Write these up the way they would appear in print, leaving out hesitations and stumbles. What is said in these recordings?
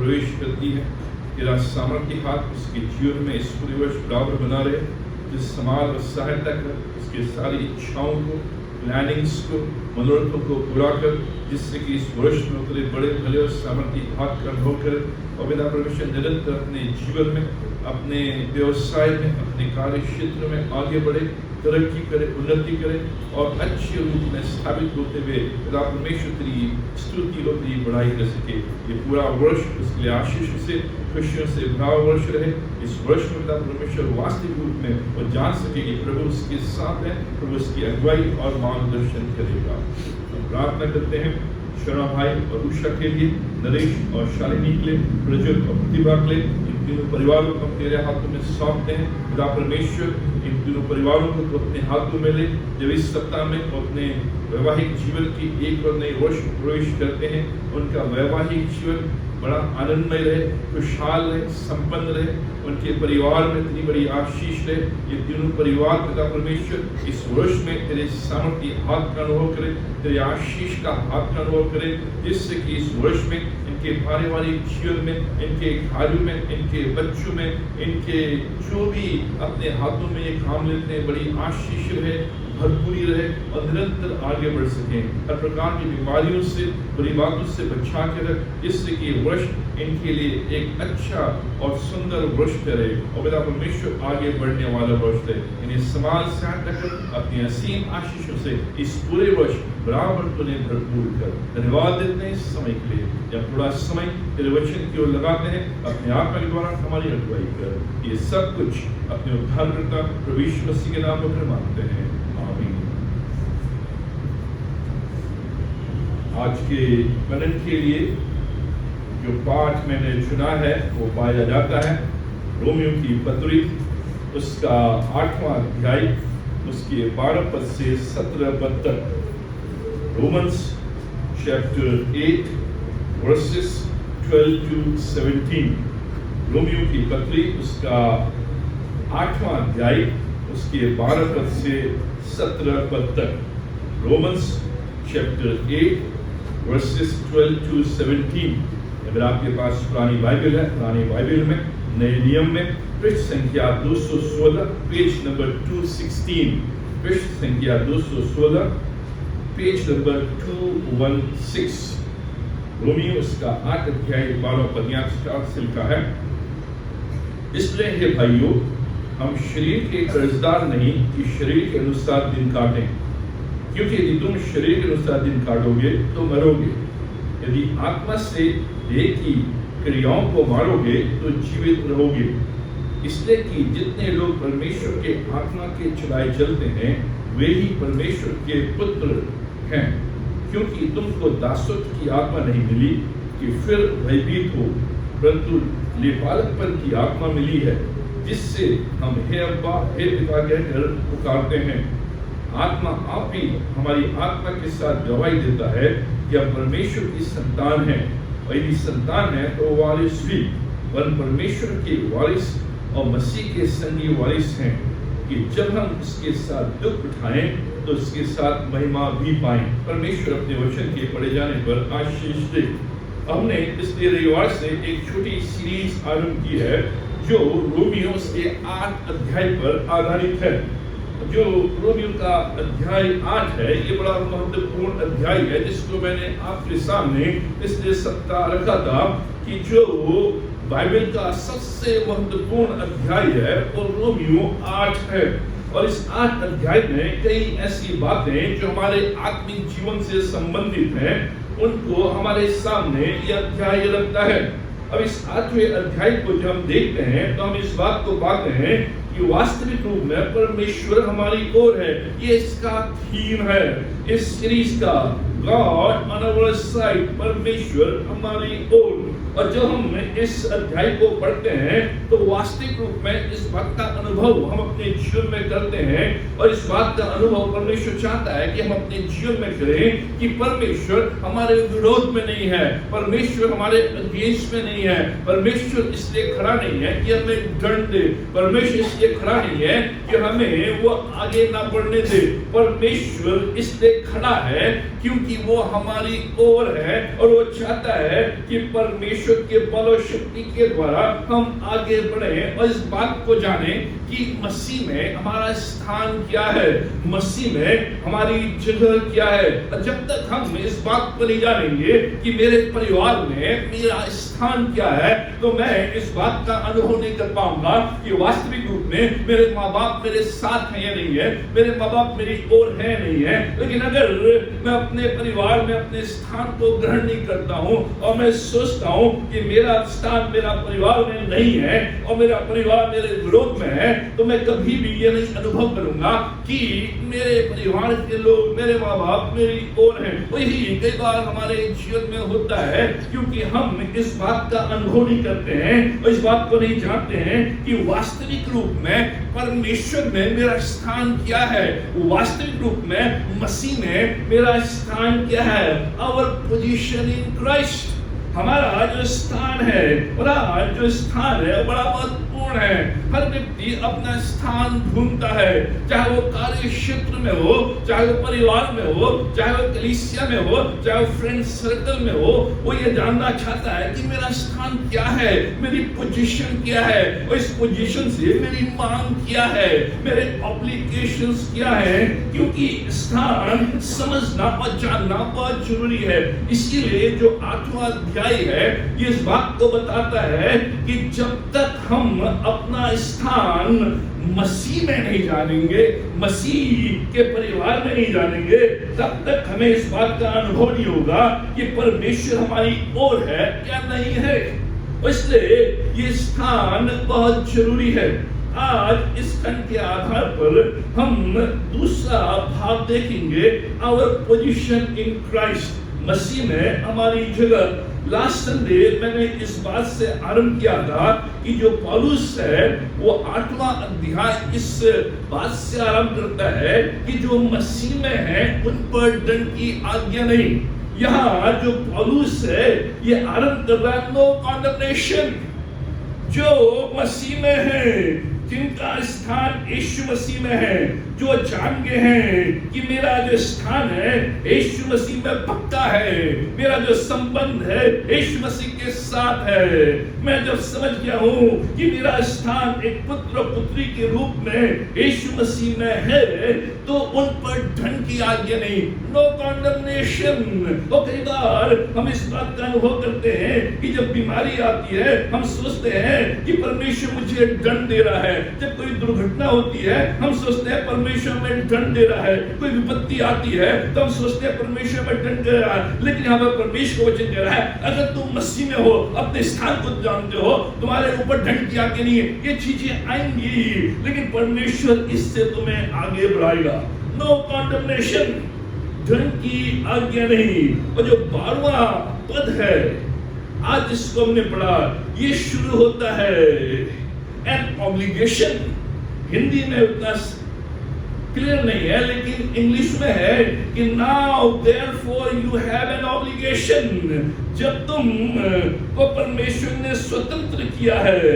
प्रवेश करती है। तेरा सामर्थ्य हाथ उसके जीवन में इस पूरे वर्ष बराबर बना रहे, जिस संभाल और सहायता कर उसके सारी इच्छाओं को, प्लानिंग्स को, मनोरथों को पूरा कर, जिससे कि इस वर्ष में उतरे बड़े भले और सामर्थ्य हाथ का अनुभव करे। और पिता परमेश्वर निरंतर अपने जीवन में, अपने व्यवसाय में, अपने कार्य क्षेत्र में आगे बढ़े, तरक्की करे, उन्नति करे और अच्छे रूप में स्थापित होते हुए पिता परमेश्वर तेरी स्तुति और तेरी बड़ाई कर सके। ये पूरा वर्ष उसके लिए आशीष से, खुशियों से भरा वर्ष रहे। इस वर्ष में पिता परमेश्वर वास्तविक रूप में वो जान सके कि प्रभु उसके साथ है, प्रभु उसकी अगुवाई और मार्गदर्शन करेगा। हम प्रार्थना करते हैं शरणा भाई और उषा के लिए, नरेश और शालिनी के लिए, प्रज्वल और प्रतिभा के लिए, इन तीनों परिवारों को हम तेरे हाथों में सौंपते हैं। पिता परमेश्वर इन तीनों परिवारों को अपने हाथों में ले, जब इस सप्ताह में वो अपने वैवाहिक जीवन की एक और नई वर्ष में प्रवेश करते हैं, उनका वैवाहिक जीवन बड़ा आनंदमय रहे, खुशहाल रहे, संपन्न रहे, उनके परिवार में इतनी बड़ी आशीष रहे। ये तीनों परिवार पिता परमेश्वर इस वर्ष में तेरे सामर्थ्य हाथ का अनुभव करे, तेरे आशीष का हाथ का अनुभव करे, जिससे कि इस वर्ष में इनके पारिवारिक जीवन में, इनके कार्यों में, इनके बच्चों में, इनके जो भी अपने हाथों में ये काम लेते हैं, बड़ी आशीष रहे, भरपूरी रहे और निरंतर आगे बढ़ सकें। हर प्रकार की बीमारियों से, बुरी बातों से बचा के रख, जिससे कि वर्ष इनके लिए एक अच्छा और सुंदर वर्ष करे और पिता परमेश्वर आगे बढ़ने वाला वर्ष है। इन्हें समाज से कर अपनी असीम आशीषों से इस पूरे वर्ष बराबर तुझे भरपूर कर। धन्यवाद देते हैं इस समय के लिए, जब थोड़ा समय तेरे वचन की ओर लगाते हैं, अपने आत्मा के द्वारा हमारी अगुवाई कर। ये सब कुछ अपने उद्धारकर्ता प्रभु यीशु मसीह के नाम पर मांगते हैं, आमीन। आज के मनन के लिए जो पाठ मैंने चुना है वो पाया जाता है रोमियो की पत्री, उसका 8वां अध्याय, उसके 12 पद से 17 पद तक। Romans chapter 8 versus 12 to 17। Romeo की पत्री उसका 8वां अध्याय, उसके 12 पद से 17 पद तक। Romans chapter 8 versus 12 to 17। अगर आपके पास पुरानी बाइबल है, पुरानी बाइबल में नए नियम में पृष्ठ संख्या 216, पेज नंबर 216, पृष्ठ संख्या 216, पेज नंबर 216। रोमियो उसका 8 अध्याय 12 पद से लिखा है, इसलिए हे भाइयों, हम शरीर के कर्जदार नहीं कि शरीर के अनुसार दिन काटें, क्योंकि यदि तुम शरीर के अनुसार दिन काटोगे तो मरोगे। यदि आत्मा से देह की क्रियाओं को मारोगे तो जीवित रहोगे। इसलिए कि जितने लोग परमेश्वर के आत्मा के चलाए चलते हैं वे ही परमेश्वर के पुत्र हैं। क्योंकि तुमको दासत्व की आत्मा नहीं मिली कि फिर भयभीत हो, परंतु लेपालकपन की आत्मा मिली है, जिससे हम हे अब्बा, हे पिता कहकर पुकारते हैं। आत्मा आप ही हमारी आत्मा के साथ गवाही देता है कि हम परमेश्वर की संतान हैं, और यदि संतान है तो वारिस भी, वरन परमेश्वर के वारिस और मसीह के संगी वारिस हैं, कि जब हम इसके साथ दुख उठाएं तो इसके साथ महिमा भी पाएं। परमेश्वर अपने वचन के पढ़े जाने पर आशीष दे। हमने पिछले रविवार से एक छोटी सीरीज आरंभ की है जो रोमियो के 8 अध्याय पर आधारित है। जो रोमियो का अध्याय 8 है, ये बड़ा महत्वपूर्ण अध्याय है, जिसको मैंने आपके सामने पिछले सप्ताह रखा था कि जो बाइबल का सबसे महत्वपूर्ण अध्याय है वो रोमियो 8 है। और इस 8 अध्याय में कई ऐसी बातें जो हमारे आत्मिक जीवन से संबंधित हैं, उनको हमारे सामने यह अध्याय रखता है। अब इस 8वें अध्याय को जब हम देखते हैं तो हम इस बात को पाते हैं कि वास्तविक रूप में परमेश्वर हमारी ओर है। ये इसका थीम है इस सीरीज का, गॉड ऑन आवर साइड, परमेश्वर हमारी ओर। और जब हम इस अध्याय को पढ़ते हैं तो वास्तविक रूप में इस बात का अनुभव हम अपने जीवन में करते हैं, और इस बात का अनुभव परमेश्वर चाहता है कि हम अपने जीवन में करें कि परमेश्वर हमारे विरोध में नहीं है, परमेश्वर हमारे अगेंस्ट में नहीं है, परमेश्वर इसलिए खड़ा नहीं है कि हमें दंड दे, परमेश्वर इसलिए खड़ा नहीं है कि हमें वो आगे ना बढ़ने दे, परमेश्वर इसलिए खड़ा है क्योंकि वो हमारी ओर है और वो चाहता है कि परमेश्वर के बल और शक्ति के द्वारा हम आगे बढ़े और इस बात को जाने कि मसीह में हमारा स्थान क्या है, मसीह में हमारी जगह क्या है। और जब तक हम इस बात को नहीं जानेंगे कि मेरे परिवार में मेरा स्थान क्या है, तो मैं इस बात का अनुभव नहीं कर पाऊंगा कि वास्तविक रूप में मेरे माँ बाप मेरे साथ हैं या नहीं है, मेरे माँ बाप मेरी ओर है नहीं है। लेकिन अगर मैं अपने परिवार में अपने स्थान को ग्रहण नहीं करता हूँ और मैं सोचता हूँ कि मेरा स्थान मेरा परिवार में नहीं है और मेरा परिवार मेरे विरोध में है, तो मैं कभी भी ये नहीं अनुभव करूंगा कि मेरे परिवार के लोग, मेरे माँ बाप मेरी ओर हैं। वही कई बार हमारे जीवन में होता है, क्योंकि हम इस बात का अनुभव नहीं करते हैं और इस बात को नहीं जानते हैं कि वास्तविक रूप में परमेश्वर में मेरा स्थान क्या है, वास्तविक रूप में मसीह में मेरा स्थान क्या है। आवर पोजीशन इन क्राइस्ट, हमारा जो स्थान है, बड़ा जो स्थान है बड़ा महत्वपूर्ण है। हर व्यक्ति अपना स्थान ढूंढता है, चाहे वो कार्य क्षेत्र में हो, चाहे वो परिवार में हो, चाहे वो कलीसिया में हो, चाहे वो फ्रेंड सर्कल में हो। वो ये जानना चाहता है कि मेरा स्थान क्या है, मेरी पोजीशन क्या है और इस पोजीशन से मेरी मांग क्या है, मेरे ऑब्लिगेशंस क्या है। क्योंकि स्थान समझना और जानना बहुत जरूरी है। इसीलिए जो 8वां अध्याय है ये इस बात को बताता है कि जब तक हम अपना स्थान मसीह में नहीं जानेंगे, मसीह के परिवार में नहीं जानेंगे, तब तक हमें इस बात का अनुभव नहीं होगा कि परमेश्वर हमारी ओर है या नहीं है। इसलिए ये स्थान बहुत जरूरी है। आज इस खंड के आधार पर हम दूसरा भाग देखेंगे, आवर पोजीशन इन क्राइस्ट, मसीह में हमारी जगह। लास्ट संडे मैंने इस बात से आरंभ किया था कि जो पौलुस है वो 8वां अध्याय इस बात से आरंभ करता है कि जो मसीह में है उन पर दंड की आज्ञा नहीं। यहाँ जो पौलुस है ये आरंभ कर रहा है नो कॉन्डेमनेशन। जो मसीह में है, जिनका स्थान यीशु मसीह में है, जो जान गए हैं कि मेरा जो स्थान है यीशु मसीह में पक्का है, मेरा जो संबंध है यीशु मसीह के साथ है। मैं जब समझ गया हूँ कि मेरा स्थान एक पुत्र पुत्री के रूप में यीशु मसीह में है, तो उन पर दंड की आज्ञा नहीं, नो कॉन्डेमनेशन। तो कई बार हम इस बात का अनुभव करते हैं कि जब बीमारी आती है हम सोचते हैं कि परमेश्वर मुझे दंड दे रहा है। जब कोई दुर्घटना होती है हम सोचते हैं परमेश्वर में दंड दे रहा है। कोई विपत्ति आती है तो हम सोचते हैं परमेश्वर में दंड दे रहा है। लेकिन यहाँ पर परमेश्वर को वचन दे रहा है, अगर तुम मसीह में हो, अपने स्थान को जानते हो, तुम्हारे ऊपर दंड की आज्ञा नहीं है। ये चीजें आएंगी लेकिन परमेश्वर इससे तुम्हें आगे बढ़ाएगा। नो कॉन्डेमनेशन, दंड की आज्ञा नहीं। और जो 12वां पद है आज जिसको हमने पढ़ा, ये शुरू होता है एन ऑब्लिगेशन। हिंदी में उतना क्लियर नहीं है लेकिन इंग्लिश में है कि now therefore you have an obligation. जब तुम को परमेश्वर ने स्वतंत्र किया है,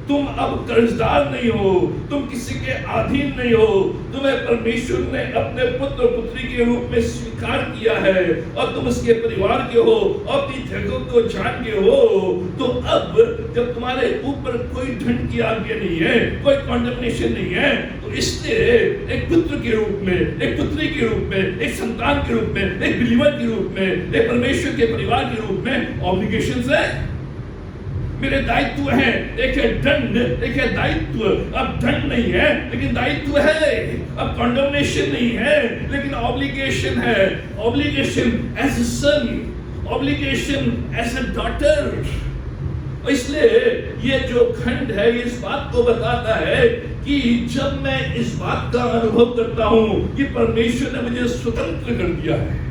तुम अब कर्जदार नहीं हो, तुम किसी के अधीन नहीं हो, तुम्हें परमेश्वर ने अपने पुत्र पुत्री के रूप में स्वीकार किया है और तुम उसके परिवार के हो, अपनी जगह को जान के हो। तो अब जब तुम्हारे ऊपर कोई दंड की आज्ञा नहीं है, कोई कॉन्डेमनेशन नहीं है, तो इसलिए एक पुत्र के रूप में, एक पुत्री के रूप में, एक संतान के रूप में, एक बिलीवर के रूप में, एक परमेश्वर के परिवार के रूप में ऑब्लिगेशंस है, मेरे दायित्व हैं। एक है दंड, एक है दायित्व। अब दंड नहीं है लेकिन दायित्व है। अब कॉन्डेमनेशन नहीं है लेकिन ऑब्लिगेशन है। Obligation as a son, obligation as a daughter. इसलिए ये जो खंड है ये इस बात को बताता है कि जब मैं इस बात का अनुभव करता हूं कि परमेश्वर ने मुझे स्वतंत्र कर दिया है,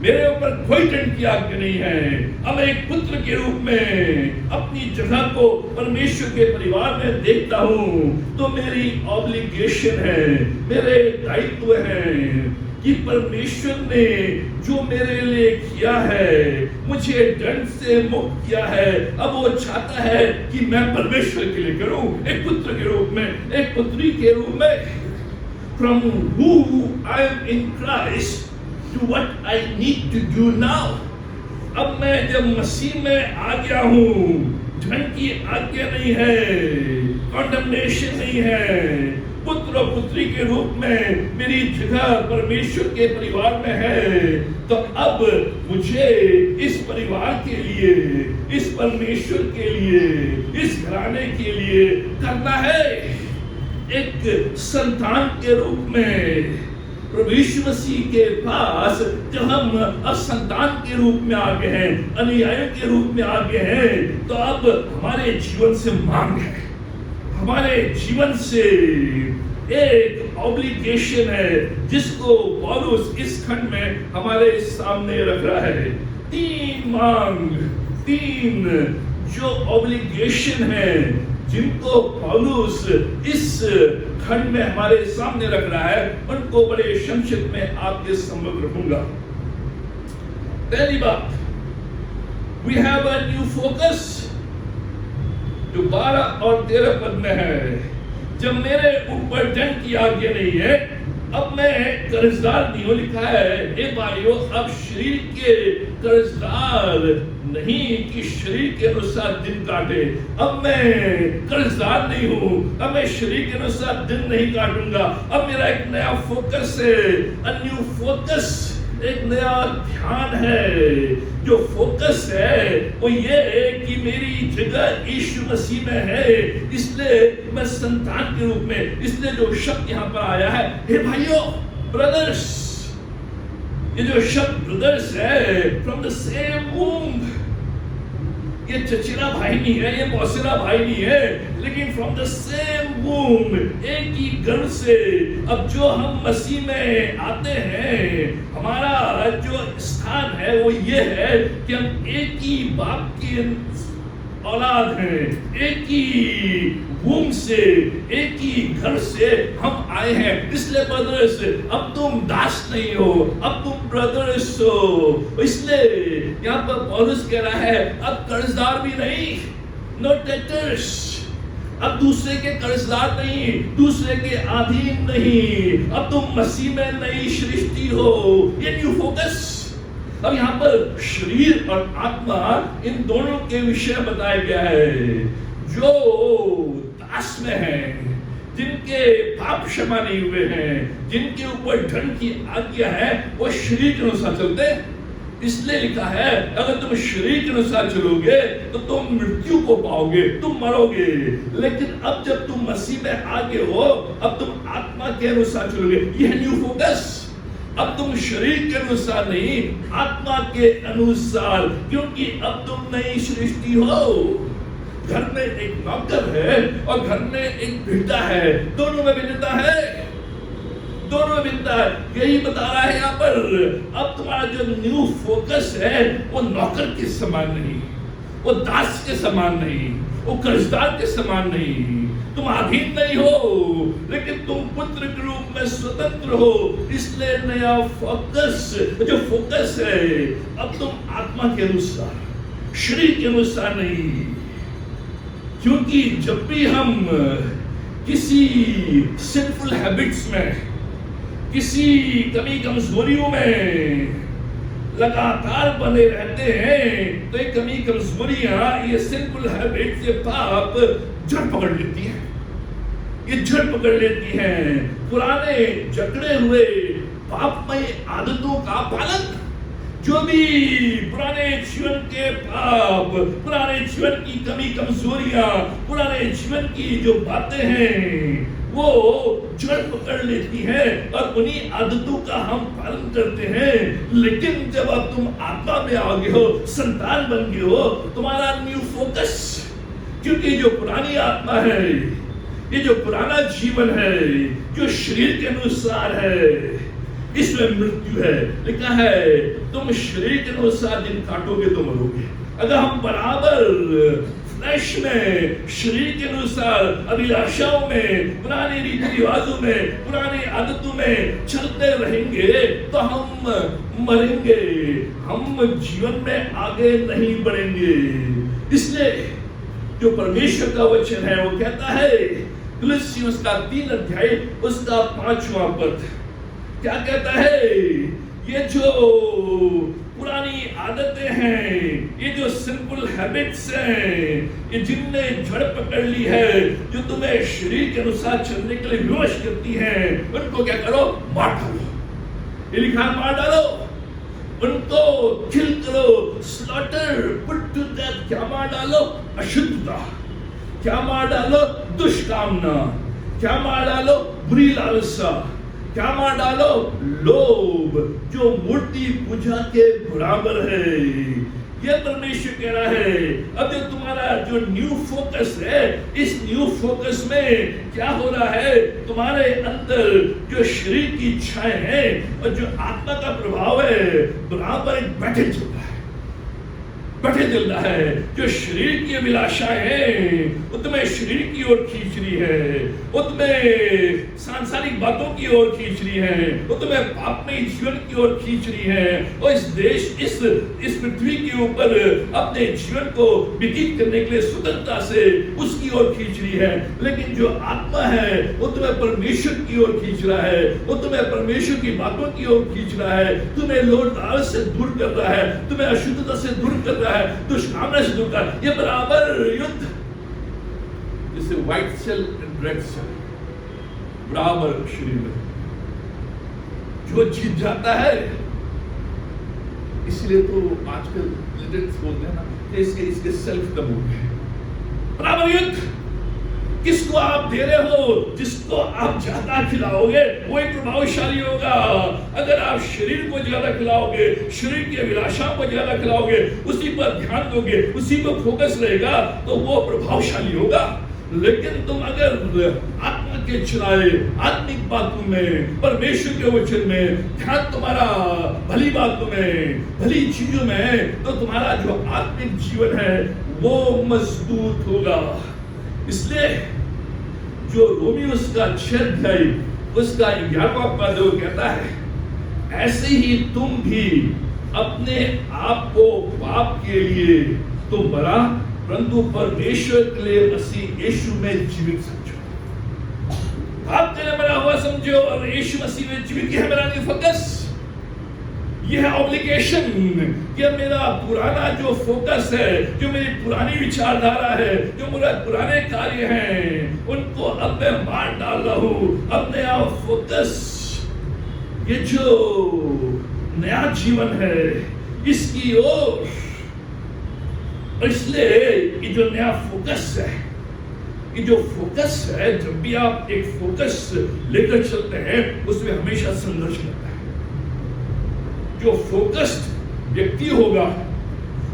मेरे ऊपर कोई दंड की आज्ञा नहीं है, अब एक पुत्र के रूप में अपनी जगह को परमेश्वर के परिवार में देखता हूं, तो मेरी ऑब्लिगेशन है, मेरे दायित्व है कि परमेश्वर ने जो मेरे लिए किया है, मुझे दंड से मुक्त किया है, अब वो चाहता है कि मैं परमेश्वर के लिए करूं, एक पुत्र के रूप में, एक पुत्री के रूप में। From who I am in Christ, to what I need to do now. अब मैं जब मसीह में आ गया हूँ, धन की आज्ञा नहीं है, कॉन्डमनेशन नहीं है, पुत्र और पुत्री के रूप में मेरी जगह परमेश्वर के परिवार में है। तो अब मुझे इस परिवार के लिए, इस परमेश्वर के लिए, इस घराने के लिए करना है। एक संतान के रूप में प्रभु यीशु मसीह के पास जब हम अब संतान के रूप में आ गए हैं, अनुयायियों के रूप में आ गए हैं, तो अब हमारे जीवन से मांग है, हमारे जीवन से एक ऑब्लिगेशन है जिसको पौलुस इस खंड में हमारे सामने रख रहा है। तीन जो ऑब्लिगेशन है जिनको पौलुस इस खंड में हमारे सामने रख रहा है, उनको बड़े संक्षिप्त में आपके सम्मुख रखूंगा। पहली बात, we have a new focus, जो 12 और 13 पद में है। जब मेरे ऊपर धन की आज्ञा नहीं है, अब मैं कर्जदार नहीं हूं, लिखा है हे भाइयों, अब शरीर के कर्जदार नहीं कि शरीर के अनुसार दिन काटे। अब मैं कर्जदार नहीं हूं, अब मैं शरीर के अनुसार दिन नहीं काटूंगा। अब मेरा एक नया फोकस है, अ न्यू फोकस, एक नया ध्यान है। जो फोकस है वो ये है कि मेरी जगह यीशु मसीह में है, इसलिए मैं संतान के रूप में, इसलिए जो शब्द यहाँ पर आया है, हे भाइयों, ब्रदर्स, ये जो शब्द ब्रदर्स है, फ्रॉम द सेम वूम, ये चचेरा भाई नहीं है, ये मौसेरा भाई नहीं है, लेकिन फ्रॉम द सेम वूम, एक ही गर्भ से। अब जो हम मसीह में आते हैं, हमारा जो स्थान है वो ये है कि हम एक ही बाप की औलाद हैं, एक ही वूम से, एक ही घर से हम आए हैं। इसलिए ब्रदर्स, अब तुम दास नहीं हो, अब तुम ब्रदर्स हो। इसलिए यहाँ पर पौलुस कह रहा है, अब कर्जदार भी नहीं, नो डेटर्स, अब दूसरे के कर्जदार नहीं, दूसरे के अधीन नहीं, अब तुम मसीह में नई सृष्टि हो। ये न्यू फोकस। अब यहाँ पर शरीर और आत्मा, इन दोनों के विषय बताया गया है। जो दास में हैं, जिनके पाप क्षमा नहीं हुए हैं, जिनके ऊपर धन की आज्ञा है, वो शरीर के अनुसार चलते हैं। इसलिए लिखा है, अगर तुम शरीर के अनुसार चलोगे तो तुम मृत्यु को पाओगे, तुम मरोगे। लेकिन अब जब तुम मसीह में आगे हो, अब तुम आत्मा के अनुसार चलोगे। यह न्यू फोकस। अब तुम शरीर के अनुसार नहीं, आत्मा के अनुसार, क्योंकि अब तुम नई सृष्टि हो। घर में एक नौकर है और घर में एक बेटा है, दोनों में भिन्नता है, दोनों में भिन्नता है। यही बता रहा है यहाँ पर, अब तुम्हारा जो न्यू फोकस है वो नौकर के समान नहीं, वो दास के समान नहीं, वो कर्जदार के समान नहीं। तुम अधीन नहीं हो, लेकिन तुम पुत्र के रूप में स्वतंत्र हो। इसलिए नया फोकस, जो फोकस है, अब तुम आत्मा के अनुसार, शरीर के अनुसार नहीं। क्योंकि जब भी हम किसी सिंफुल हैबिट्स में, किसी कमी कमजोरियों में लगातार बने रहते हैं, तो ये कमी कमजोरियां, ये सिंफुल हैबिट्स, ये पाप जड़ पकड़ लेती हैं, ये जड़ पकड़ लेती हैं। पुराने जकड़े हुए पापमय आदतों का पालन, जो भी पुराने जीवन के पाप, पुराने जीवन की कमी कमजोरियां, पुराने जीवन की जो बातें हैं, वो जड़ पकड़ लेती हैं और उन्हीं आदतों का हम पालन करते हैं। लेकिन जब अब तुम आत्मा में आ गए हो, संतान बन गए हो, तुम्हारा न्यू फोकस, क्योंकि जो पुरानी आत्मा है, ये जो पुराना जीवन है, जो शरीर के अनुसार है, इसमें मृत्यु है। लिखा है तुम शरीर के अनुसार दिन काटोगे तो मरोगे। अगर हम बराबर फ्लैश में, शरीर के अनुसार, अभिलाषाओं में, पुराने रीति रिवाजों में, पुरानी आदतों में चलते रहेंगे तो हम मरेंगे, हम जीवन में आगे नहीं बढ़ेंगे। इसलिए जो परमेश्वर का वचन है वो कहता है, तुलसी उसका 3 अध्याय उसका 5वां पद क्या कहता है? ये जो पुरानी आदतें हैं, ये जो सिंपल हैबिट्स हैं, ये जिनने जड़ पकड़ ली है, जो तुम्हें शरीर के अनुसार चलने के लिए विवश करती हैं, उनको क्या करो? मार डालो। ये लिखा है, मार डालो, उनको किल करो, स्लॉटर, पुट टू डेथ। क्या मार डालो? अशुद्धता। क्या मार डालो? दुष्कामना। क्या मार डालो? बुरी लालसा। क्या मार डालो? लोभ, जो मूर्ति पूजा के बराबर है। यह परमेश्वर कह रहा है, अब जो तुम्हारा जो न्यू फोकस है, इस न्यू फोकस में क्या हो रहा है? तुम्हारे अंदर जो शरीर की इच्छाएं हैं और जो आत्मा का प्रभाव है, बराबर एक बैटल चल रहा है, बैटल चल रहा है। जो शरीर की अभिलाषाएं हैं, वो तुम्हें शरीर की ओर खींच रही है, वो तुम्हें सांसारिक बातों की ओर खींच रही है, वो तुम्हें पापमय जीवन की ओर खींच रही है, और इस देश, इस पृथ्वी के ऊपर अपने जीवन को व्यतीत करने के लिए स्वतंत्रता से उसकी ओर खींच रही है। लेकिन जो आत्मा है, वो तुम्हें परमेश्वर की ओर खींच रहा है, वो तुम्हें परमेश्वर की बातों की ओर खींच रहा है, तुम्हें लोभ लालच से दूर कर रहा है, तुम्हें अशुद्धता से दूर कर रहा है, दुष्कामना से दूर कर। ये बराबर युद्ध, जिसे white cell and red cell, बराबर शरीर में जो जीत जाता है। इसलिए तो आजकल लीडर्स बोलते हैं ना, इसके सेल्फ दम हो गए। बराबर युद्ध, किसको आप दे रहे हो? जिसको आप ज्यादा खिलाओगे वो एक प्रभावशाली होगा। अगर आप शरीर को ज्यादा खिलाओगे, शरीर की अभिलाषाओं को ज्यादा खिलाओगे, उसी पर ध्यान दोगे, उसी पर फोकस रहेगा, तो वो प्रभावशाली होगा। लेकिन तुम अगर आत्मा के चलाए, आत्मिक बातों में, परमेश्वर के वचन में ध्यान तुम्हारा भली बातों में, भली चीजों में, तो तुम्हारा जो आत्मिक जीवन है वो मजबूत होगा। इसलिए जो रोमियोस का 6 अध्याय उसका 11वां पद कहता है, ऐसे ही तुम भी अपने आप को पाप के लिए तो मरा, परंतु परमेश्वर के लिए मसीह यीशु में जीवित समझो। पाप के लिए मरा हुआ समझो और यीशु मसीह में जीवित है मेरा फोकस। यह है ऑब्लिगेशन, यह मेरा पुराना जो फोकस है, जो मेरी पुरानी विचारधारा है, जो मेरे पुराने कार्य हैं, उनको अब मैं मार डाल रहा हूं। अब नया फोकस, ये जो नया जीवन है, इसकी ओर। इसलिए ये जो नया फोकस है, ये जो फोकस है, जब भी आप एक फोकस लेकर चलते हैं, उसमें हमेशा संघर्ष करता है। जो फोकस्ड व्यक्ति होगा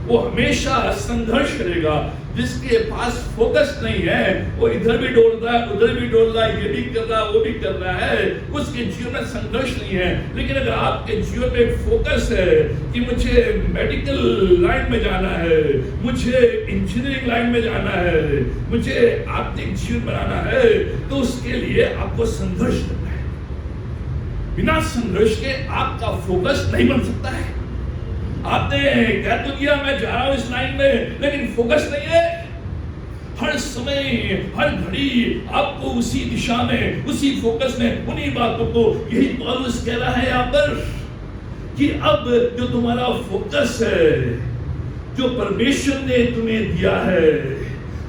वो हमेशा संघर्ष करेगा। जिसके पास फोकस नहीं है, वो इधर भी डोल रहा है, उधर भी डोल रहा है, ये भी कर रहा है, वो भी कर रहा है, उसके जीवन में संघर्ष नहीं है। लेकिन अगर आपके जीवन में एक फोकस है कि मुझे मेडिकल लाइन में जाना है, मुझे इंजीनियरिंग लाइन में जाना है, मुझे आत्मिक जीवन बनाना है, तो उसके लिए आपको संघर्ष करना है। बिना संघर्ष के आपका फोकस नहीं बन सकता है। आपने कह तो दिया मैं जा रहा हूं इस लाइन में, लेकिन फोकस नहीं है। हर समय, हर घड़ी आपको उसी दिशा में, उसी फोकस में, उन्हीं बातों को, यही पौलुस कह रहा है यहाँ पर कि अब जो तुम्हारा फोकस है, जो परमेश्वर ने तुम्हें दिया है,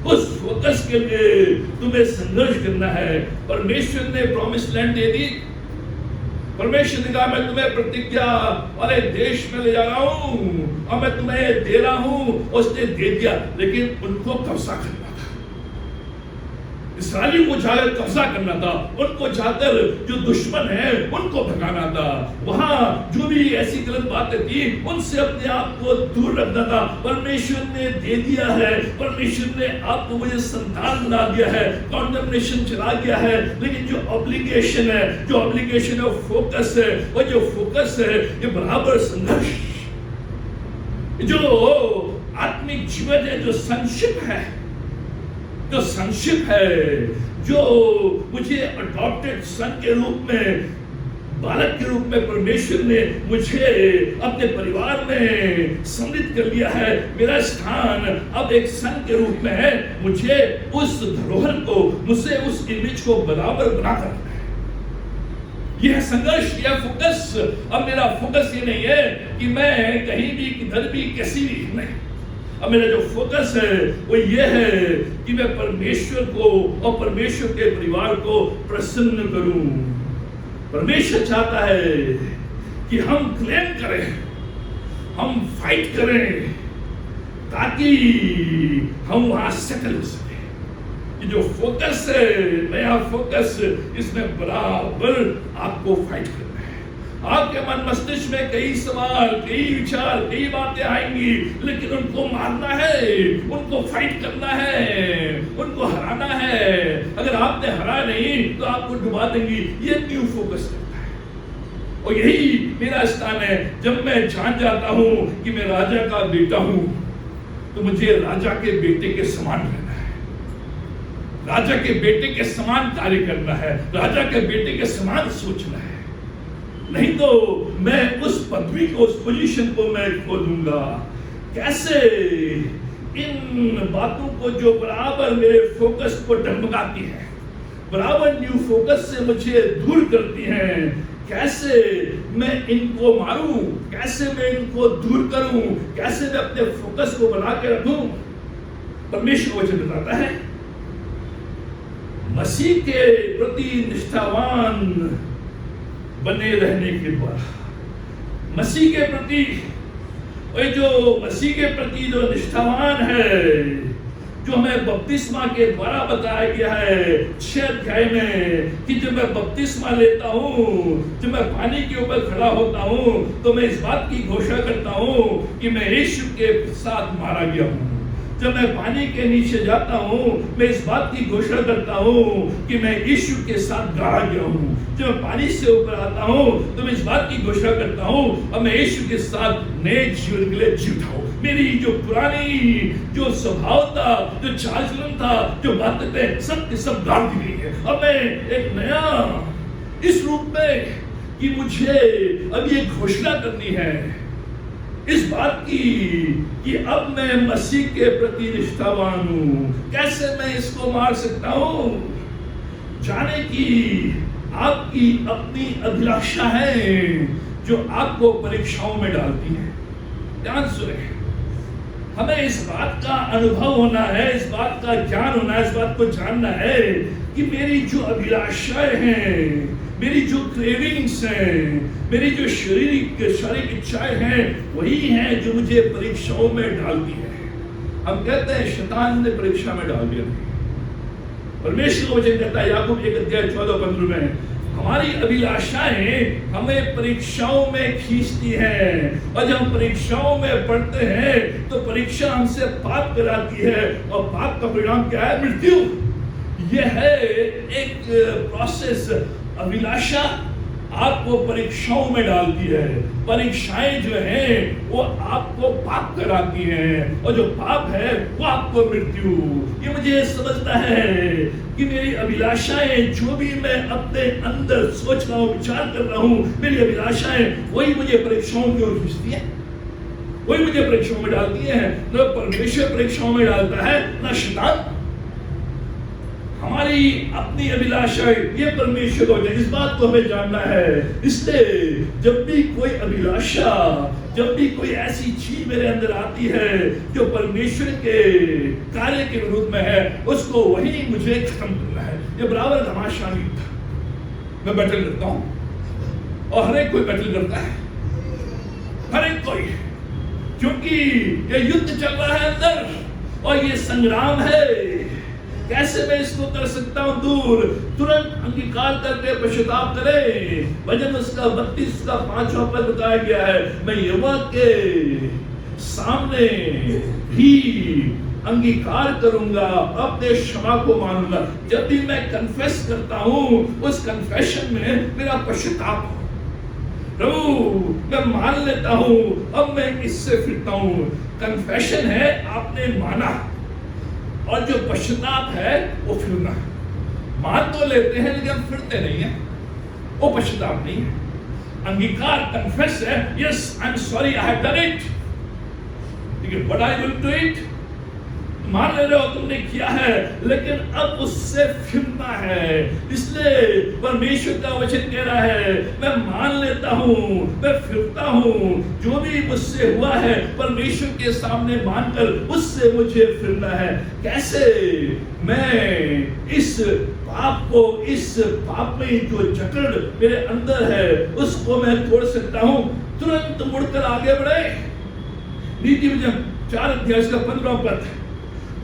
उस फोकस के लिए तुम्हें संघर्ष करना है। परमेश्वर ने प्रॉमिस लैंड दे दी, परमेश्वर ने कहा मैं तुम्हें प्रतिज्ञा वाले देश में ले जा रहा हूं और मैं तुम्हें दे रहा हूं, उसने दे दिया। लेकिन उनको कब्जा करना था, इस्राएलियों को जाकर कब्जा करना था, उनको जाकर जो दुश्मन है उनको भगाना था। वहां जो भी ऐसी गलत बातें थी उनसे अपने आप को दूर रखना था। परमेश्वर ने दे दिया है, परमेश्वर ने आपको मुझे संतान बना दिया है, कॉन्डमनेशन चला गया है। लेकिन जो ऑब्लिगेशन है, जो ऑब्लिगेशन है, फोकस है, वो जो फोकस है, ये बराबर संघर्ष, जो आत्मिक जीवन है, जो संक्षिप्त है, जो संक्षिप्त है, जो मुझे अडॉप्टेड सन के रूप में, बालक के रूप में परमेश्वर ने मुझे अपने परिवार में सम्मिलित कर लिया है। मेरा स्थान अब एक सन के रूप में है। मुझे उस धरोहर को, मुझे उस इमेज को बराबर बना कर रखना है। यह संघर्ष, यह फोकस। अब मेरा फोकस ये नहीं है कि मैं कहीं भी, किधर भी, कैसी भी नहीं। अब मेरा जो फोकस है वो ये है कि मैं परमेश्वर को और परमेश्वर के परिवार को प्रसन्न करूं। परमेश्वर चाहता है कि हम क्लेम करें, हम फाइट करें, ताकि हम वहां सेटल हो सके। ये जो फोकस है, नया फोकस, इसमें बराबर आपको फाइट करना है। आपके मन मस्तिष्क में कई सवाल, कई विचार, कई बातें आएंगी, लेकिन उनको मारना है, उनको फाइट करना है, उनको हराना है। अगर आपने हरा नहीं तो आपको डुबा देंगी। ये न्यू फोकस करता है। और यही मेरा स्थान है। जब मैं जान जाता हूं कि मैं राजा का बेटा हूं, तो मुझे राजा के बेटे के समान रहना है, राजा के बेटे के समान कार्य करना है, राजा के बेटे के समान सोचना है। नहीं तो मैं उस पदवी को, उस पोजीशन को मैं खो दूंगा। कैसे? इन बातों को जो बराबर मेरे फोकस को डगमगाती है, बराबर न्यू फोकस से मुझे दूर करती हैं। कैसे मैं इनको मारूं, कैसे मैं इनको दूर करूं, कैसे मैं अपने फोकस को बना के रखूं? परमेश्वर वचन बताता है, मसीह के प्रति निष्ठावान बने रहने के द्वारा, मसीह के प्रति, जो मसीह के प्रति जो निष्ठावान है, जो हमें बपतिस्मा के द्वारा बताया गया है 6 अध्याय में, कि जब मैं बपतिस्मा लेता हूँ, जब मैं पानी के ऊपर खड़ा होता हूँ, तो मैं इस बात की घोषणा करता हूँ कि मैं यीशु के साथ मारा गया हूँ। जब मैं पानी के नीचे जाता हूँ, मैं इस बात की घोषणा करता हूँ कि मैं यीशु के साथ गाड़ा गया हूँ। जब मैं पानी से ऊपर आता हूँ, तो मैं इस बात की घोषणा करता हूँ अब मैं यीशु के साथ नए जीवन के लिए जीता हूँ। मेरी जो पुरानी जो स्वभाव था, जो चाल चलन था, जो बातें थे, सब गाड़ दी गई है। अब मैं एक नया इस रूप में कि मुझे अब ये घोषणा करनी है इस बात की कि अब मैं मसीह के प्रति निष्ठावान हूं। कैसे मैं इसको मार सकता हूं? जाने की आपकी अपनी अभिलाषा है जो आपको परीक्षाओं में डालती है। ध्यान सुने, हमें इस बात का अनुभव होना है, इस बात का ज्ञान होना है, इस बात को जानना है कि मेरी जो अभिलाषाएं हैं, मेरी जो क्रेविंग्स हैं, मेरी जो शारीरिक इच्छाएं हैं, वही हैं जो मुझे परीक्षाओं में डालती है। हम कहते हैं शैतान ने परीक्षा में डाल दिया। परमेश्वर का वचन कहता है याकूब 1 अध्याय 14-15 में, हमारी अभिलाषाएं हमें परीक्षाओं में खींचती हैं, और जब हम परीक्षाओं में पढ़ते हैं तो परीक्षा हमसे पाप कराती है, और पाप का परिणाम क्या है? मृत्यु। यह है एक प्रोसेस। अभिलाषा आपको परीक्षाओं में डालती है। परीक्षाएं जो हैं वो आपको पाप कराती हैं, और जो पाप है वो आपको मृत्यु। ये मुझे समझना है कि मेरी अभिलाषाएं, जो भी मैं अपने अंदर सोच रहा हूँ, विचार कर रहा हूँ, मेरी अभिलाषाएं वही मुझे परीक्षाओं की ओर खींचती है, वही मुझे परीक्षाओं में डालती है। न परमेश्वर परीक्षाओं में डालता है, न शैतान। हमारी अपनी अभिलाषा, ये परमेश्वर को, इस बात को हमें जानना है। इसलिए जब भी कोई अभिलाषा, जब भी कोई ऐसी चीज मेरे अंदर आती है जो परमेश्वर के कार्य के विरुद्ध में है, उसको वही मुझे खत्म करना है। ये बराबर घमासान युद्ध था। मैं बैटल करता हूं और हर एक कोई बैटल करता है, हर एक कोई, क्योंकि ये युद्ध चल रहा है अंदर और ये संग्राम है। कैसे मैं इसको कर सकता हूं दूर? तुरंत अंगीकार करके पश्चाताप करें। भजन उसका 32 का 5वां पद बताया गया है, मैं यहोवा के सामने ही अंगीकार करूंगा, अपने क्षमा को मानूंगा। जब भी मैं कन्फेस करता हूं, उस कन्फेशन में मेरा पश्चाताप हो। प्रभु मैं मान लेता हूं, अब मैं इससे फिरता हूं। कन्फेशन है आपने माना, और जो पश्चाताप है वो फिरना। मान तो लेते हैं लेकिन फिरते नहीं है, वो पश्चाताप नहीं है। अंगीकार कन्फेस है, yes I am sorry I have done it, लेकिन what I will do it, मान ले रहे हो तुमने किया है, लेकिन अब उससे फिरना है। इसलिए परमेश्वर का वचन कह रहा है, मैं मान लेता हूँ, मैं फिरता हूँ, जो भी मुझसे हुआ है परमेश्वर के सामने मानकर उससे मुझे फिरना है। कैसे? मैं इस पाप को, इस पाप में जो जकड़ मेरे अंदर है उसको मैं तोड़ सकता हूँ। तुरंत मुड़कर आगे बढ़े। नीति वचन 4 अध्याय का 15 पद,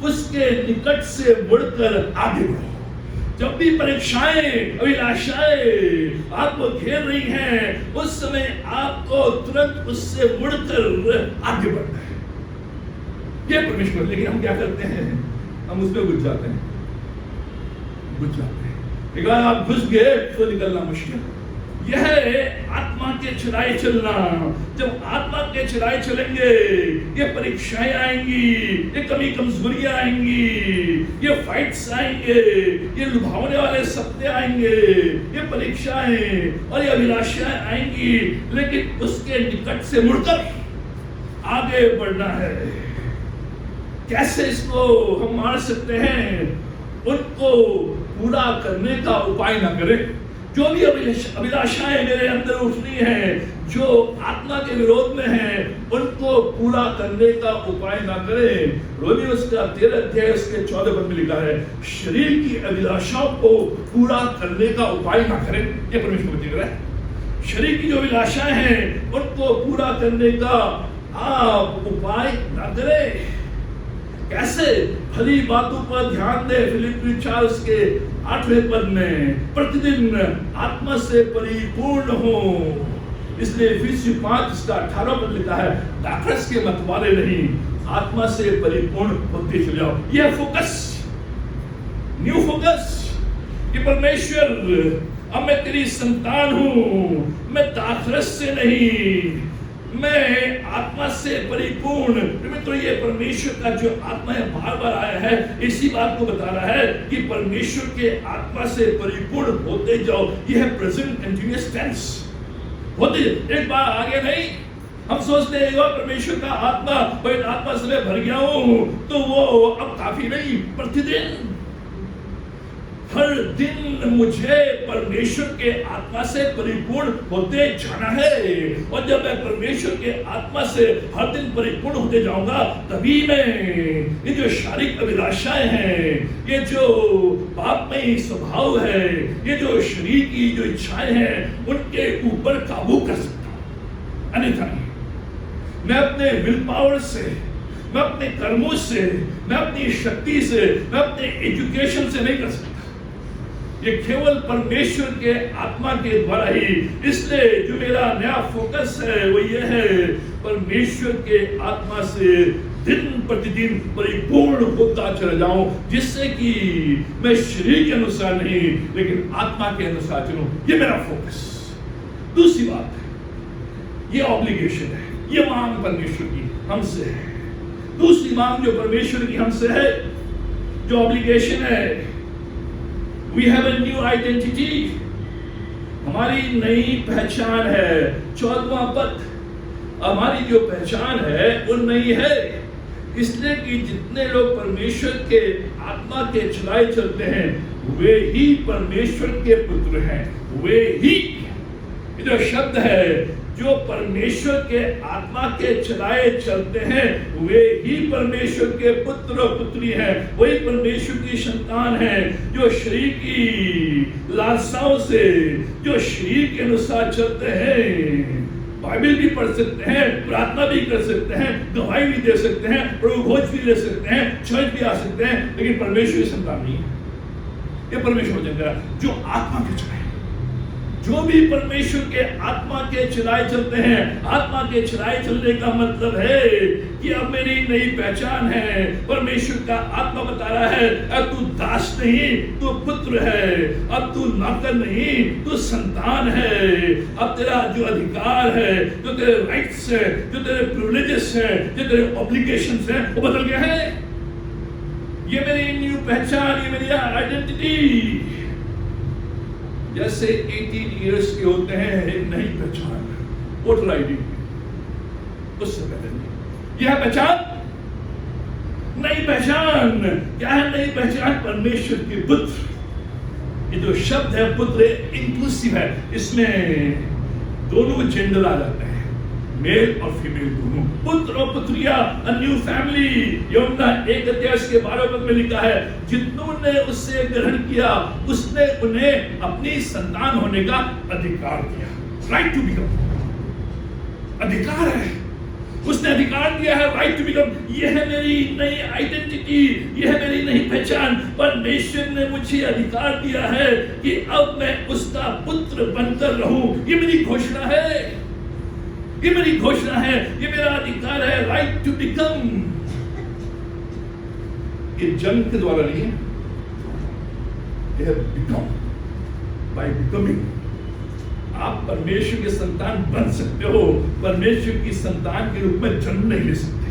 उसके निकट से मुड़कर आगे बढ़ो। जब भी परीक्षाएं, अभिलाषाएं आपको घेर रही हैं, उस समय आपको तुरंत उससे मुड़कर आगे बढ़ना है। ये परमेश्वर। लेकिन हम क्या करते हैं? हम उसमें घुस जाते हैं। एक बार आप घुस गए तो निकलना मुश्किल। यह है आत्मा के चुराए चलना। जब आत्मा के चुराए चलेंगे, ये परीक्षाएं आएंगी, ये कमी कमजोरियां आएंगी, ये फाइट्स आएंगे, ये लुभावने वाले सत्य आएंगे, ये परीक्षाएं और ये अभिलाषाएं आएंगी। लेकिन उसके निकट से मुड़कर आगे बढ़ना है। कैसे इसको हम मान सकते हैं? उनको पूरा करने का उपाय न करें। जो भी अभिलाषाएं मेरे अंदर उठनी है, जो आत्मा के विरोध में है, उनको पूरा करने का उपाय ना करें। रोमी उसका 13 अध्याय उसके 14 पद में लिखा है, शरीर की अभिलाषाओं को पूरा करने का उपाय ना करें। ये परमेश्वर बता रहा है। शरीर की जो अभिलाषाएं हैं उनको पूरा करने का आप उपाय ना करें। कैसे? भली बातों पर ध्यान दे। फिलिप्पी 4 उसके 8वें पद में, प्रतिदिन आत्मा से परिपूर्ण हो। इसलिए इफिसियों 5 उसका 18 पद लिखा है, दाखरस के मतवाले नहीं, आत्मा से परिपूर्ण होते चले जाओ। यह फोकस, न्यू फोकस कि परमेश्वर, अब मैं तेरी संतान हूं, मैं दाखरस से नहीं, मैं आत्मा से परिपूर्ण। मित्रों, ये परमेश्वर का जो आत्मा है बार बार आया है, इसी बात को बता रहा है कि परमेश्वर के आत्मा से परिपूर्ण होते जाओ। यह है प्रेजेंट कंटिन्यूअस टेंस। होते, एक बार आगे नहीं। हम सोचते हैं परमेश्वर का आत्मा, पवित्र आत्मा से मैं भर गया हूं तो वो अब काफी नहीं। प्रतिदिन, हर दिन मुझे परमेश्वर के आत्मा से परिपूर्ण होते जाना है। और जब मैं परमेश्वर के आत्मा से हर दिन परिपूर्ण होते जाऊंगा, तभी मैं ये जो शारीरिक अभिलाषाएं हैं, ये जो पापमय स्वभाव है, ये जो शरीर की जो इच्छाएं हैं, उनके ऊपर काबू कर सकता हूं। अन्यथा मैं अपने विल पावर से, मैं अपने कर्मों से, मैं अपनी शक्ति से, मैं अपने एजुकेशन से नहीं कर सकता। ये केवल परमेश्वर के आत्मा के द्वारा ही। इसलिए जो मेरा नया फोकस है वो ये है, परमेश्वर के आत्मा से दिन प्रतिदिन परिपूर्ण होता चला जाऊं, जिससे कि मैं शरीर के अनुसार नहीं लेकिन आत्मा के अनुसार चलूं। ये मेरा फोकस। दूसरी बात है, ये ऑब्लिगेशन है, ये मांग परमेश्वर की हमसे है। दूसरी मांग जो परमेश्वर की हमसे है, जो ऑब्लिगेशन है, We have a new identity. हमारी नई पहचान है। 14वां पद, हमारी जो पहचान है वो नई है। इसलिए कि जितने लोग परमेश्वर के आत्मा के चलाए चलते हैं, वे ही परमेश्वर के पुत्र हैं। वे ही, ये जो शब्द है, जो परमेश्वर के आत्मा के चलाए चलते हैं, वे ही परमेश्वर के पुत्र और पुत्री हैं। वही परमेश्वर की संतान है, जो शरीर की लालसाओं से, जो शरीर के अनुसार चलते हैं। बाइबल भी पढ़ सकते हैं, प्रार्थना भी कर सकते हैं, गवाही भी दे सकते हैं, प्रभु भोज भी ले सकते हैं, चर्च भी आ सकते हैं, लेकिन परमेश्वर की संतान नहीं है। ये परमेश्वर जगह जो आत्मा के चलाए, जो भी परमेश्वर के आत्मा के चलाए चलते हैं। आत्मा के चलाए चलने का मतलब है कि अब मेरी नई पहचान है। परमेश्वर का आत्मा बता रहा है, अब तू दास नहीं, तू पुत्र है। अब तू नौकर नहीं, तू संतान है। अब तेरा जो अधिकार है, जो तेरे राइट्स है, जो तेरे प्रिविलेजेस है, जो तेरे ऑब्लिगेशंस है, वो बदल गया है। ये मेरी न्यू पहचान, ये मेरी आइडेंटिटी। जैसे 18 इयर्स के होते हैं एक नई पहचान, वोटर आईडी, उससे पहले यह पहचान नई पहचान क्या है? नई पहचान परमेश्वर के पुत्र। ये जो शब्द है पुत्र इंक्लूसिव है, इसमें दोनों जेंडर आ जाते हैं, मेल और फीमेल दोनों। पुत्र और पुत्रिया, अ न्यू फैमिली। यूहन्ना 1 के 12 पद में लिखा है, जितनों ने उससे ग्रहण किया उसने उन्हें अपनी संतान होने का अधिकार दिया। राइट टू बिकम, अधिकार है, उसने अधिकार दिया है, राइट टू बिकम। यह है मेरी नई आइडेंटिटी, यह है मेरी नई पहचान। परमेश्वर ने मुझे अधिकार दिया है कि अब मैं उसका पुत्र बनकर रहूं। ये मेरी घोषणा है, ये मेरी घोषणा है, ये मेरा अधिकार है, राइट टू बिकम। ये जन्म के द्वारा नहीं है, यह बिकम, बाय बिकमिंग। आप परमेश्वर के संतान बन सकते हो, परमेश्वर की संतान के रूप में जन्म नहीं ले सकते।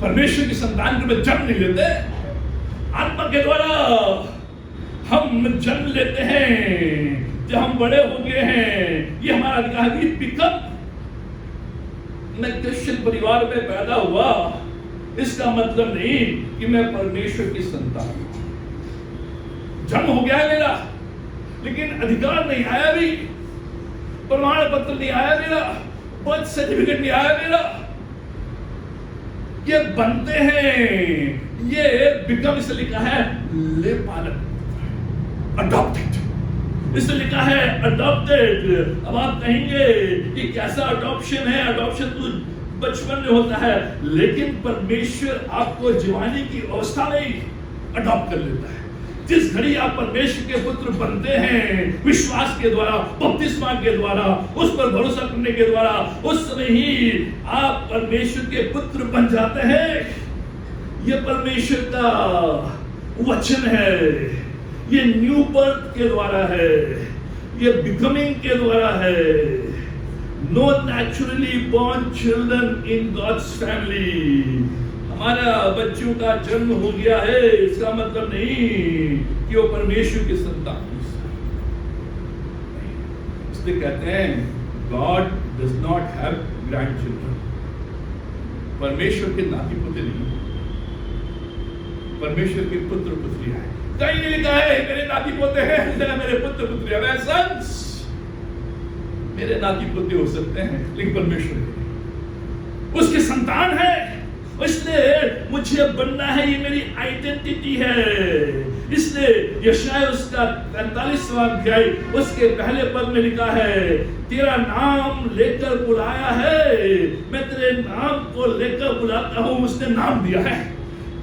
परमेश्वर की संतान के रूप में जन्म नहीं लेते, आत्मा के द्वारा हम जन्म लेते हैं। जब हम बड़े हो गए हैं, ये हमारा अधिकार है, बिकम। मैं क्रिश्चियन परिवार में पैदा हुआ, इसका मतलब नहीं कि मैं परमेश्वर की संतान हूं। जन्म हो गया है मेरा, लेकिन अधिकार नहीं आया, भी प्रमाण पत्र नहीं आया मेरा, बर्थ सर्टिफिकेट नहीं आया मेरा। ये बनते हैं, ये बिकम से लिखा है ले पालन, अडॉप्टेड, इससे लिखा है अडॉप्टेड। अब आप कहेंगे कि कैसा अडॉप्शन है? अडॉप्शन तो बचपन में होता है, लेकिन परमेश्वर आपको जवानी की अवस्था में अडॉप्ट कर लेता है। जिस घड़ी आप परमेश्वर के पुत्र बनते हैं, विश्वास के द्वारा, बपतिस्मा के द्वारा, उस पर भरोसा करने के द्वारा, उस समय ही आप परमेश्वर के पुत्र बन जाते हैं। यह परमेश्वर का वचन है, ये न्यू बर्थ के द्वारा है, ये बिकमिंग के द्वारा है। No naturally born children in God's family. हमारा बच्चों का जन्म हो गया है, इसका मतलब नहीं कि वो परमेश्वर की संतान। इसलिए कहते हैं God does not have grandchildren. परमेश्वर के नाती पोते नहीं, परमेश्वर के पुत्र पुत्रियां हैं। कहीं नहीं लिखा है मेरे नाती पोते हैं, मेरे पुत्र पुत्रियां, मैं सन्स। मेरे नाती पोते हो सकते हैं, लेकिन परमेश्वर उसके संतान है, इसलिए मुझे बनना है, ये मेरी आइडेंटिटी है। इसलिए यशायाह उसका 45वां अध्याय उसके पहले पद में लिखा है, तेरा नाम लेकर बुलाया है, मैं तेरे नाम को लेकर बुलाता हूं। उसने नाम दिया है।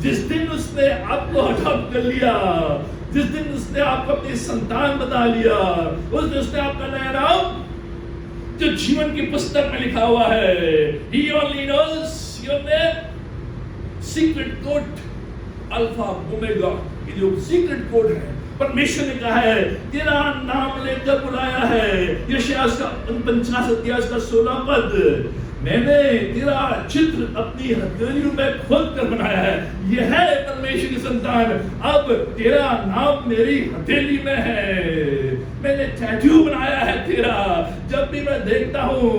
जिस दिन उसने आपको अडॉप्ट कर लिया, जिस दिन उसने आपको अपनी संतान बता लिया, उस दिन उसने आपका नया नाम जो जीवन की पुस्तक में लिखा हुआ है, He only knows your name, secret code alpha omega, ये जो सीक्रेट कोड है परमेश्वर ने कहा है, तेरा नाम लेकर बुलाया है। यशायाह का 49 अध्याय का 16 पद, मैंने तेरा चित्र अपनी हथेलियों में खोद कर बनाया है। यह है परमेश्वर की संतान। अब तेरा नाम मेरी हथेली में है, मैंने टैटू बनाया है तेरा। जब भी मैं देखता हूँ,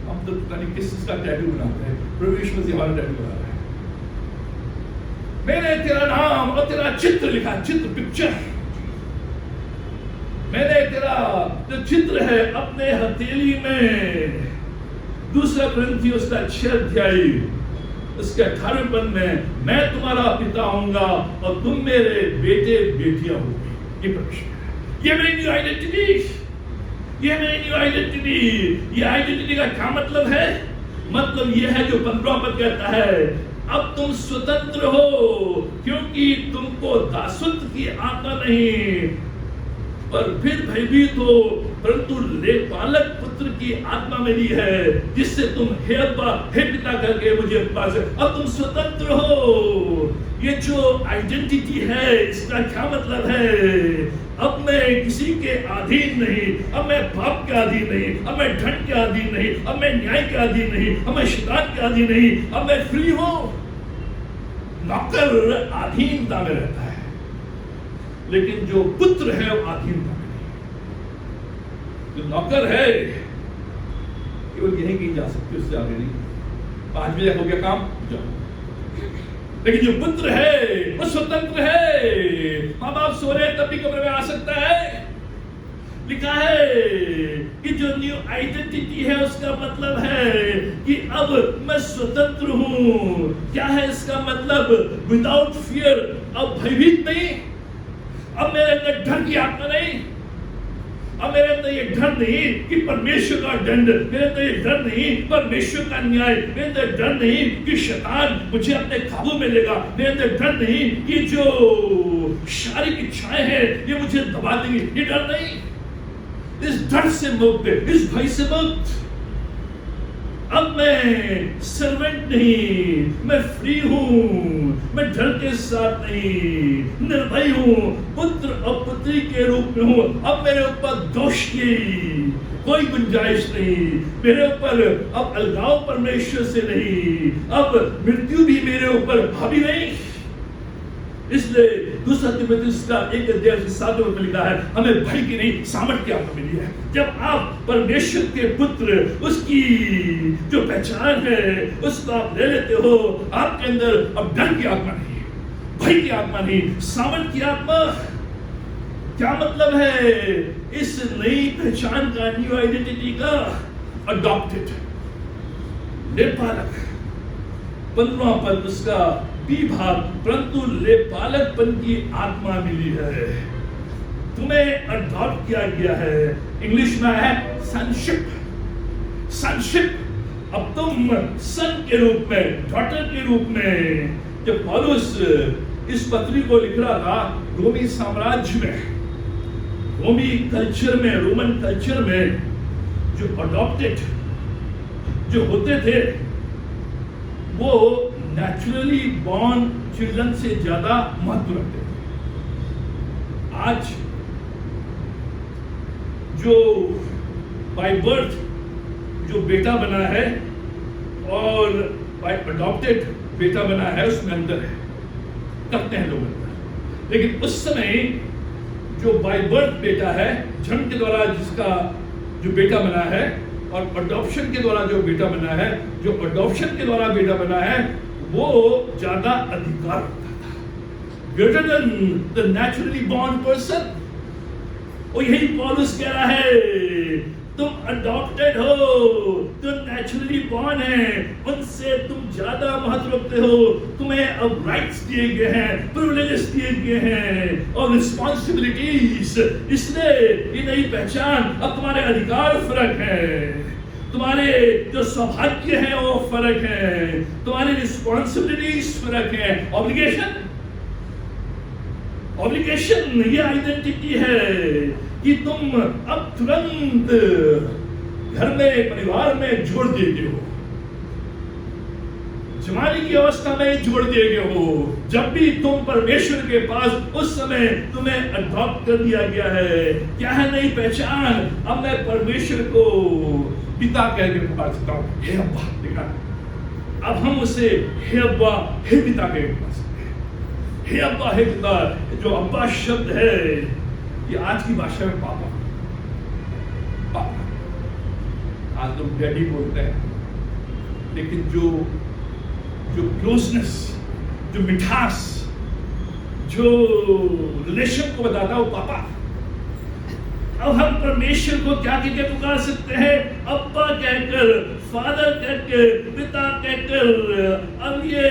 हम तो पता नहीं किस चीज का टैटू बनाते हैं, परमेश्वर जी हमारा टैटू बना रहा है। मैंने तेरा नाम और तेरा चित्र लिखा, चित्र पिक्चर, मैंने तेरा जो चित्र है अपने हथेली में। दूसरा ग्रंथी उसका 6 अध्याय उसके 18वें पद में, मैं तुम्हारा पिता होऊंगा और तुम मेरे बेटे बेटियां होगी। ये परमेश्वर, ये मेरी न्यू आइडेंटिटी, ये मेरी न्यू आइडेंटिटी। ये आइडेंटिटी का क्या मतलब है? मतलब ये है जो 15वां पद कहता है, अब तुम स्वतंत्र हो क्योंकि तुमको दासत्व की आत्मा नहीं पर फिर भयभीत हो, परंतु लेपालक पुत्र की आत्मा मेरी है, जिससे तुम हे अब्बा हे पिता करके मुझे पास। अब तुम स्वतंत्र हो। ये जो आइडेंटिटी है, इसका क्या मतलब है? अब मैं किसी के अधीन नहीं, अब मैं पाप के अधीन नहीं, अब मैं ढंग के अधीन नहीं, अब मैं न्याय के अधीन नहीं, अब मैं शैतान के अधीन नहीं, अब मैं फ्री हूं। नौकर अधीनता में रहता है, लेकिन जो पुत्र है वो अधीनता में नहीं। जो नौकर है केवल यहीं कहीं जा सकते, उससे आगे नहीं। 5 बजे हो गया काम, जाओ। लेकिन जो पुत्र है वो स्वतंत्र है। माँ बाप सो रहे तब भी कमरे में आ सकता है। लिखा है कि जो न्यू आइडेंटिटी है उसका मतलब है कि अब मैं स्वतंत्र हूं। क्या है इसका मतलब? विदाउट फियर, अब भयभीत नहीं, अब मेरे अंदर डर की आत्मा नहीं, अब मेरे अंदर ये डर नहीं कि परमेश्वर का दंड, मेरे अंदर ये डर नहीं परमेश्वर का न्याय, मेरे अंदर डर नहीं कि शैतान मुझे अपने काबू में लेगा, मेरे अंदर डर नहीं कि जो शारीरिक इच्छाएं हैं ये मुझे दबा देंगी, ये डर नहीं। इस डर से मुक्त, इस भय से मुक्त। अब मैं सर्वेंट नहीं, मैं फ्री हूं, मैं डर के साथ नहीं, निर्भय हूं, पुत्र और पुत्री के रूप में हूं। अब मेरे ऊपर दोष की कोई गुंजाइश नहीं, मेरे ऊपर अब अलगाव परमेश्वर से नहीं, अब मृत्यु भी मेरे ऊपर हावी नहीं। इसलिए दूसरा तीमुथियुस का 1:7 में लिखा है, हमें भय की नहीं सामर्थ की आत्मा मिली है। जब आप परमेश्वर के पुत्र, उसकी जो पहचान है उसको आप ले लेते हो, आपके अंदर अब डर की आत्मा नहीं, भय की आत्मा नहीं, सामर्थ की आत्मा। क्या मतलब है इस नई पहचान का, न्यू आइडेंटिटी का? अडॉप्टेड, लेपालक। 15वां पद उसका बी भाग, परंतु लेपालकपन की आत्मा मिली है, तुम्हें अडॉप्ट किया गया है। इंग्लिश में है सनशिप, सनशिप। अब तुम सन के रूप में, डॉटर के रूप में। जब पौलुस इस पत्री को लिख रहा था रोमी साम्राज्य में, रोमी कल्चर में, रोमन कल्चर में, जो अडॉप्टेड जो होते थे वो नेचुरली बॉर्न चिल्ड्रन से ज्यादा महत्व रखते थे। आज जो बाय बर्थ जो बेटा बना है और बाय अडॉप्टेड बेटा बना है, उसमें अंतर है, करते हैं लोग अंतर। लेकिन उस समय जो बाय बर्थ बेटा है, जन्म के द्वारा जिसका जो बेटा बना है, और अडॉप्शन के द्वारा जो बेटा बना है, जो अडॉप्शन के द्वारा बेटा बना है वो ज्यादा अधिकार रखता था, greater than the naturally born person. और यही पौलुस कह रहा है, तुम अडॉप्टेड हो, तुम नेचुरली बॉर्न है, उनसे तुम ज्यादा महत्व रखते हो। तुम्हें अब राइट्स दिए गए हैं, प्रिविलेजेस दिए गए हैं और रिस्पॉन्सिबिलिटीज। इसलिए ये नई पहचान, अब तुम्हारे अधिकार फर्क है, तुम्हारे जो सौभाग्य है वो फर्क है, तुम्हारी रिस्पॉन्सिबिलिटीज फर्क है। ऑब्लिगेशन ये आइडेंटिटी है कि तुम अब तुरंत घर में, परिवार में जोड़ दिए गए हो, जवानी की अवस्था में जोड़ दिए गए हो। जब भी तुम परमेश्वर के पास, उस समय तुम्हें अडॉप्ट कर दिया गया है। क्या है नई पहचान? अब मैं परमेश्वर को पिता कह के पुकार सकता हूं, हे अब्बा। देखा, अब हम उसे हे अब्बा, हे पिता कह के पुकार सकते हैं। हे अब्बा, हे पिता। जो अब्बा शब्द है ये आज की भाषा में पापा, पापा। आज लोग डैडी बोलते हैं, लेकिन जो क्लोजनेस, जो मिठास, जो रिलेशन को बताता है वो पापा। अब हम परमेश्वर को क्या कहकर पुकार सकते हैं? अब्बा कहकर, फादर कहकर, पिता कहकर। अब ये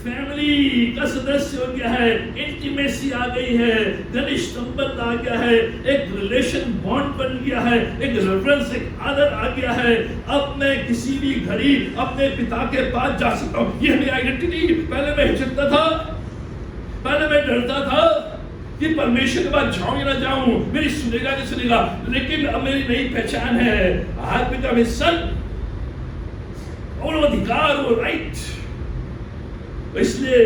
फैमिली का सदस्य हो गया है, इंटीमेसी आ गई है, घनिष्ठ संबंध आ गया है, एक रिलेशन बॉन्ड बन गया है, एक रेफरेंस, एक आदर आ गया है। अब मैं किसी भी घड़ी अपने पिता के पास जा सकता हूँ। ये मेरी आइडेंटिटी। पहले मैं हिचकता था, पहले मैं डरता था कि परमेश्वर के पास जाऊं या ना जाऊं, मेरी सुनेगा नहीं सुनेगा। लेकिन अब मेरी नई पहचान है, आज पिता में सन और अधिकार और राइट। इसलिए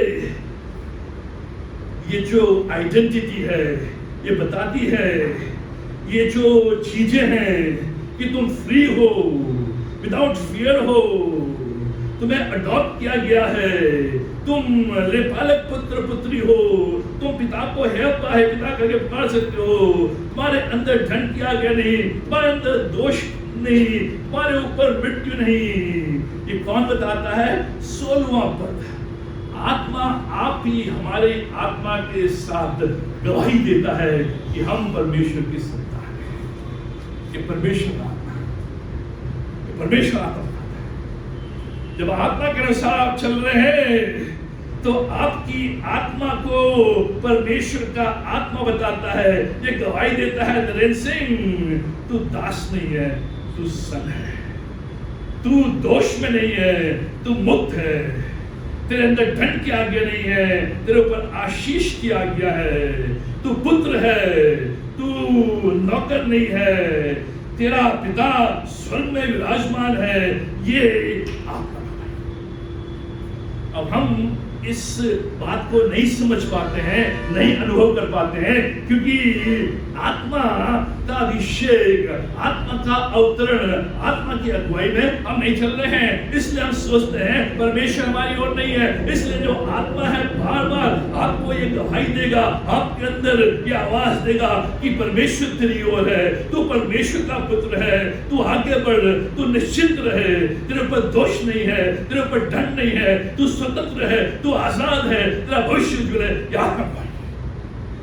ये जो आइडेंटिटी है ये बताती है, ये जो चीजें हैं कि तुम फ्री हो, विदाउट फियर हो, तुम्हें अडॉप्ट किया गया है, तुम लेपालक पुत्र पुत्री हो, तुम पिता को है अब्बा, है पिता करके पुकार सकते हो। तुम्हारे अंदर दंड किया गया नहीं, तुम्हारे अंदर दोष नहीं, तुम्हारे ऊपर मृत्यु नहीं। ये कौन बताता है? 16वां पद, आत्मा आप ही हमारे आत्मा के साथ गवाही देता है कि हम परमेश्वर की संतान हैं। ये परमेश्वर आत्मा, ये परमेश्वर आत्मा। जब आत्मा के अनुसार आप चल रहे हैं तो आपकी आत्मा को परमेश्वर का आत्मा बताता है, ये गवाही देता है, नरेंद्र सिंह तू दास नहीं है, तू सन है, तू दोष में नहीं है, तू मुक्त है, तेरे अंदर दंड की आज्ञा नहीं है, तेरे ऊपर आशीष की आज्ञा है, तू पुत्र है, तू नौकर नहीं है, तेरा पिता स्वर्ग में विराजमान है। ये आत्मा। अब हम इस बात को नहीं समझ पाते हैं, नहीं अनुभव कर पाते हैं, क्योंकि आत्मा का अभिषेक, आत्मा का अवतरण, आत्मा की अगुवाई में हम नहीं चल रहे हैं। इसलिए हम सोचते हैं परमेश्वर हमारी ओर नहीं है। इसलिए जो आत्मा है बार बार आपको ये गवाही देगा, आपके अंदर ये आवाज देगा कि परमेश्वर तेरी ओर है, तू परमेश्वर का पुत्र है, तू आगे बढ़, तू निश्चिंत रहे, तेरे ऊपर दोष नहीं है, तेरे ऊपर दंड नहीं है, तू स्वतंत्र है, तू आजाद है, तेरा भविष्य उज्जवल है। ये आत्मा,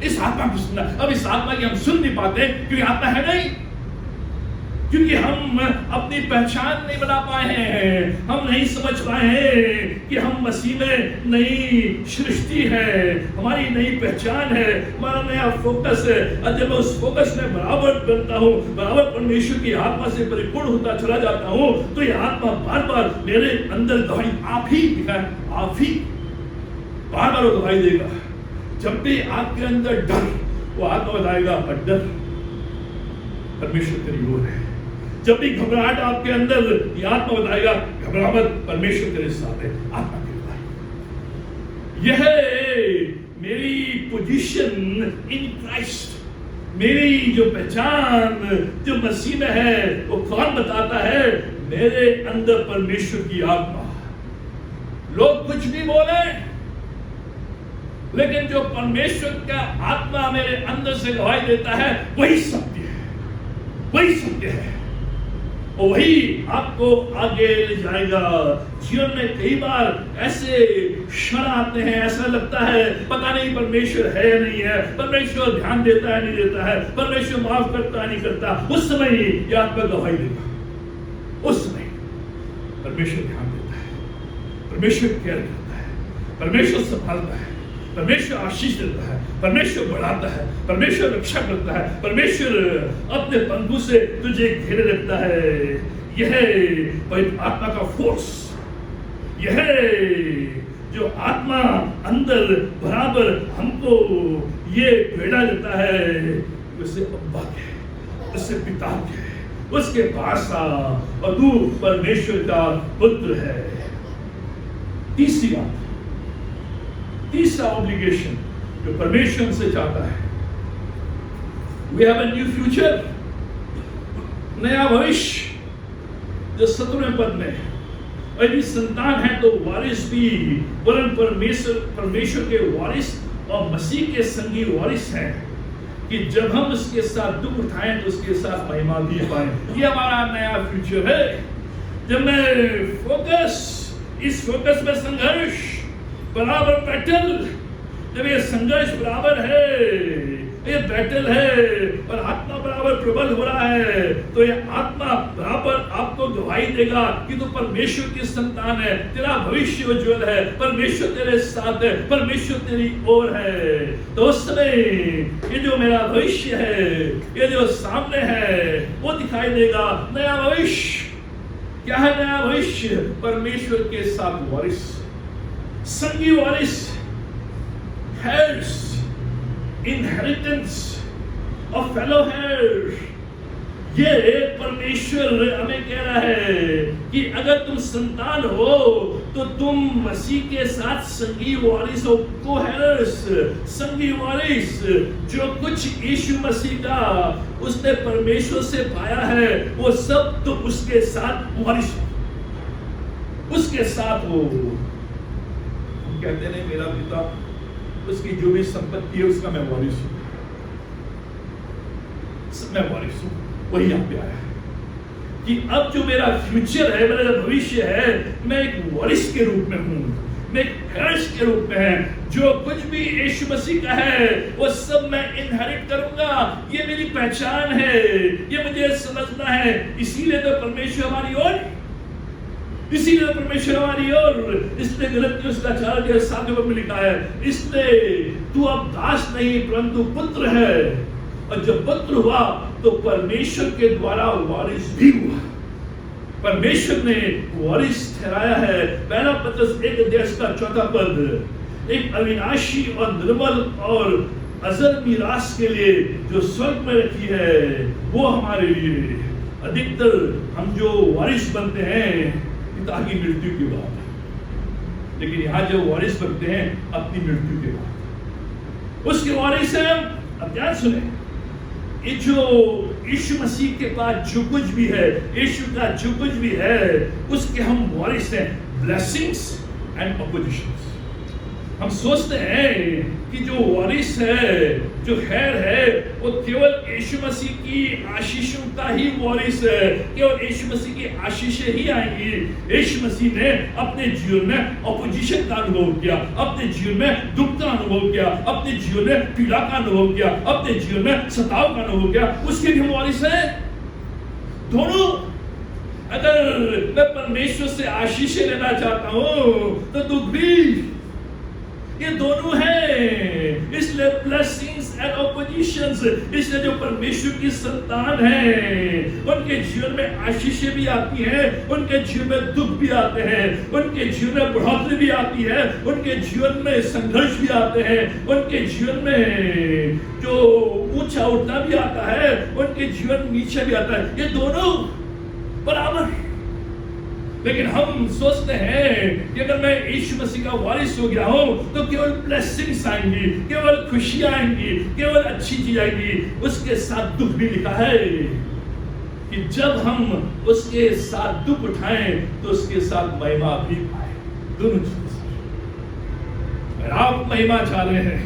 इस आत्मा को सुनना। अब इस आत्मा की हम सुन नहीं पाते क्योंकि आत्मा है नहीं, क्योंकि हम अपनी पहचान नहीं बना पाए हैं, हम नहीं समझ पाए हैं कि हम मसीह में नई सृष्टि है, हमारी नई पहचान है, हमारा नया फोकस है। और जब मैं उस फोकस में बराबर बनता हूँ, बराबर परमेश्वर की आत्मा से परिपूर्ण होता चला जाता हूँ, तो ये आत्मा बार बार मेरे अंदर गवाही आप ही दिखाए, आप ही बार बार गवाही देगा। जब भी आपके अंदर डर, वो आत्मा बताएगा डर परमेश्वर तेरी ओर है। जब भी घबराहट आपके अंदर, ये आत्मा बताएगा घबरा मत, परमेश्वर तेरे साथ है। आत्मा की गवाही। यह मेरी पोजीशन इन क्राइस्ट, मेरी जो पहचान जो मसीह में है, वो कौन बताता है? मेरे अंदर परमेश्वर की आत्मा। लोग कुछ भी बोले, लेकिन जो परमेश्वर का आत्मा मेरे अंदर से गवाही देता है, वही सत्य है, वही सत्य है, और वही आपको आगे ले जाएगा। जीवन में कई बार ऐसे क्षण आते हैं, ऐसा लगता है पता नहीं परमेश्वर है या नहीं है, परमेश्वर ध्यान देता है नहीं देता है, परमेश्वर माफ करता है नहीं करता। उस समय ये आत्मा गवाही देगा। उस समय परमेश्वर ध्यान देता है, परमेश्वर केयर करता है, परमेश्वर संभालता है, परमेश्वर आशीष देता है, परमेश्वर बढ़ाता है, परमेश्वर रक्षा करता है, परमेश्वर अपने पंखों से तुझे घेरे रखता है। यह पवित्र आत्मा का फोर्स, यह जो आत्मा अंदर बराबर हमको ये प्रेरणा देता है, उससे अब्बा के, उससे पिता के, उसके पास आ और तू परमेश्वर का पुत्र है। तीसरी बात, तीसरा ऑब्लिगेशन जो परमेश्वर से चाहता है, we have a new future, नया भविष्य। जो 17वें पद में, यदि संतान है तो वारिस भी, वरन परमेश्वर के वारिस और मसीह के संगी वारिस हैं, कि जब हम उसके साथ दुख उठाएं तो उसके साथ महिमा भी पाएं। ये हमारा नया फ्यूचर है। जब मैं इस फोकस में संघर्ष बराबर बैटल, जब ये संघर्ष बराबर है, ये बैटल है और आत्मा बराबर प्रबल हो रहा है, तो ये आत्मा बराबर आपको गवाही देगा कि तू परमेश्वर की संतान है, तेरा भविष्य उज्जवल है, परमेश्वर तेरे साथ है, परमेश्वर तेरी ओर है। तो उस समय ये जो मेरा भविष्य है, ये जो सामने है, वो दिखाई देगा। नया भविष्य क्या है? नया भविष्य परमेश्वर के साथ वारिस, संगी वारिस, heirs, inheritance of fellow heirs। ये परमेश्वर हमें कह रहा है कि अगर तुम संतान हो तो तुम मसीह के साथ संगी वारिस हो, को-हेयर्स, संगी वारिस। जो कुछ यीशु मसीह का उसने परमेश्वर से पाया है, वो सब तो उसके साथ वारिस हो, उसके साथ हो। कहते नहीं मेरा पिता, उसकी जो भी संपत्ति है उसका मैं वारिस हूं, मैं वारिस हूं। वही यहां पे आया है कि अब जो मेरा फ्यूचर है, मेरा जो भविष्य है, मैं एक वारिस के रूप में हूं। मैं हेरिस के रूप में है। जो कुछ भी यीशु मसीह का है वो सब मैं इनहेरिट करूंगा। ये मेरी पहचान है, ये मुझे समझना है। इसीलिए तो परमेश्वर हमारी ओर, इसीलिए परमेश्वर हमारी ओर, इसलिए गलतियों उसका 4:7 में लिखा है, इसलिए तू अब दास नहीं परंतु पुत्र है, और जब पुत्र हुआ तो परमेश्वर के द्वारा वारिस भी हुआ। परमेश्वर ने वारिस ठहराया है। पहला पत्रस 1:4 एक अविनाशी और निर्मल और अजर मीरास के लिए जो स्वर्ग में रखी है वो हमारे लिए। अधिकतर हम जो वारिस बनते हैं पिता की मृत्यु के बाद, लेकिन यहाँ जो वारिस बनते हैं अपनी मृत्यु के बाद, उसके वारिस हैं। अब ध्यान सुने, ये जो यीशु मसीह के पास जो कुछ भी है, यीशु का जो कुछ भी है, उसके हम वारिस हैं। Blessings and opposition's. हम सोचते हैं कि जो वारिस है, जो खैर है, वो केवल यीशु मसीह की आशीषों का ही वारिस है, केवल यीशु मसीह की आशीषें ही आएंगी। यीशु मसीह ने अपने जीवन में ऑपोजिशन का अनुभव किया, अपने जीवन में दुख का अनुभव किया, अपने जीवन में पीड़ा का अनुभव किया, अपने जीवन में सताव का अनुभव किया, उसके भी वारिस है दोनों। अगर मैं परमेश्वर से आशीषें लेना चाहता हूं तो दुख भी, ये दोनों हैं। इसलिए ब्लेसिंग्स एंड ऑपोजिशंस, इसलिए जो परमेश्वर की संतान है उनके जीवन में आशीषें भी आती हैं, उनके जीवन में दुख भी आते हैं, उनके जीवन में बढ़ोतरी भी आती है, उनके जीवन में संघर्ष भी आते हैं, उनके जीवन में जो ऊंचा उठना भी आता है, उनके जीवन में नीचे भी आता है। ये दोनों बराबर। लेकिन हम सोचते हैं कि अगर मैं यीशु मसीह का वारिस हो गया हूं तो केवल ब्लेसिंग्स आएंगी, केवल खुशियां आएंगी, केवल अच्छी चीज आएंगी। उसके साथ दुख भी लिखा है कि जब हम उसके साथ दुख उठाएं तो उसके साथ महिमा भी पाए। दोनों चीज। अगर आप महिमा चाह रहे हैं,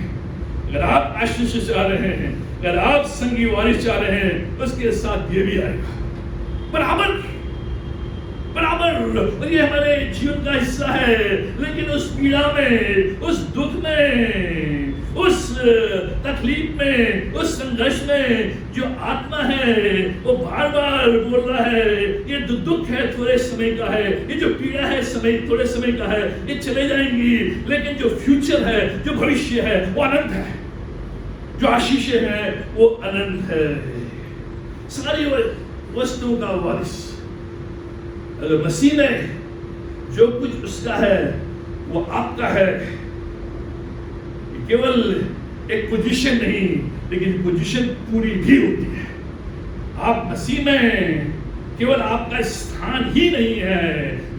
अगर आप आशीष चाह रहे हैं, अगर आप संगी वारिस चाह रहे हैं, उसके साथ ये भी आएगा बराबर बराबर। और ये हमारे जीवन का हिस्सा है। लेकिन उस पीड़ा में, उस दुख में, उस तकलीफ में, उस संघर्ष में जो आत्मा है वो बार बार बोल रहा है ये दुख है थोड़े समय का है, ये जो पीड़ा है समय थोड़े समय का है, ये चले जाएंगी। लेकिन जो फ्यूचर है, जो भविष्य है वो अनंत है, जो आशीष है वो अनंत है। सारी वस्तुओं का वारिस अगर मसीह में जो कुछ उसका है वो आपका है। केवल एक पोजीशन नहीं, लेकिन पोजीशन पूरी भी होती है। आप मसीह में केवल आपका स्थान ही नहीं है,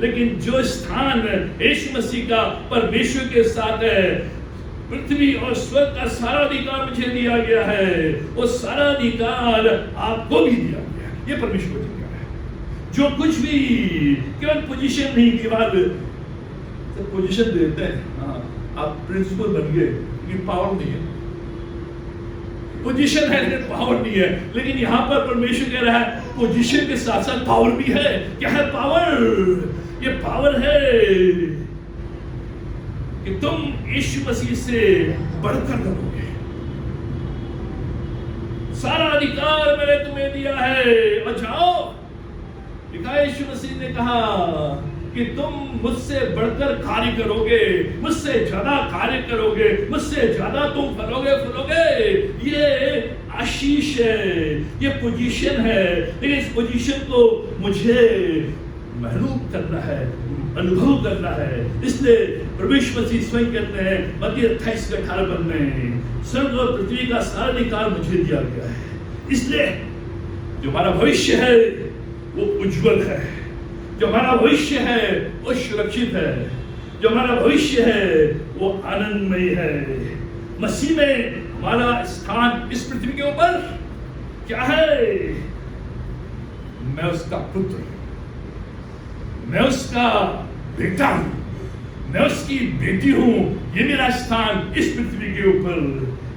लेकिन जो स्थान यीशु मसीह का परमेश्वर के साथ है, पृथ्वी और स्वर्ग का सारा अधिकार मुझे दिया गया है, वो सारा अधिकार आपको भी दिया गया है। ये परमेश्वर का जो कुछ भी, केवल पोजीशन नहीं, केवल पोजीशन देते हैं। हाँ, आप प्रिंसिपल बन गए, लेकिन पावर नहीं है। पोजीशन है लेकिन पावर नहीं है। लेकिन यहाँ पर परमेश्वर कह रहा है पोजीशन के साथ साथ पावर भी है। क्या है पावर? ये पावर है कि तुम यीशु मसीह से बढ़कर करोगे। सारा अधिकार मैंने तुम्हें दिया है और जाओ। यीशु मसीह ने कहा कि तुम मुझसे बढ़कर कार्य करोगे, मुझसे ज्यादा कार्य करोगे, मुझसे ज्यादा तुम फलोगे। ये आशीष है, ये पोजीशन है। लेकिन इस पोजीशन को मुझे महसूस करना है, अनुभव करना है। इसलिए परमेश्वर मसीह स्वयं कहते हैं मत्ती 28:18 में, स्वर्ग और पृथ्वी का सारा अधिकार मुझे दिया गया है। इसलिए जो हमारा भविष्य है वो उज्जवल है, जो हमारा भविष्य है वो सुरक्षित है, जो हमारा भविष्य है वो आनंदमय है। मसीह में हमारा स्थान इस पृथ्वी के ऊपर क्या है? मैं उसका पुत्र, मैं उसका बेटा हूं, मैं उसकी बेटी हूं। ये मेरा स्थान इस पृथ्वी के ऊपर।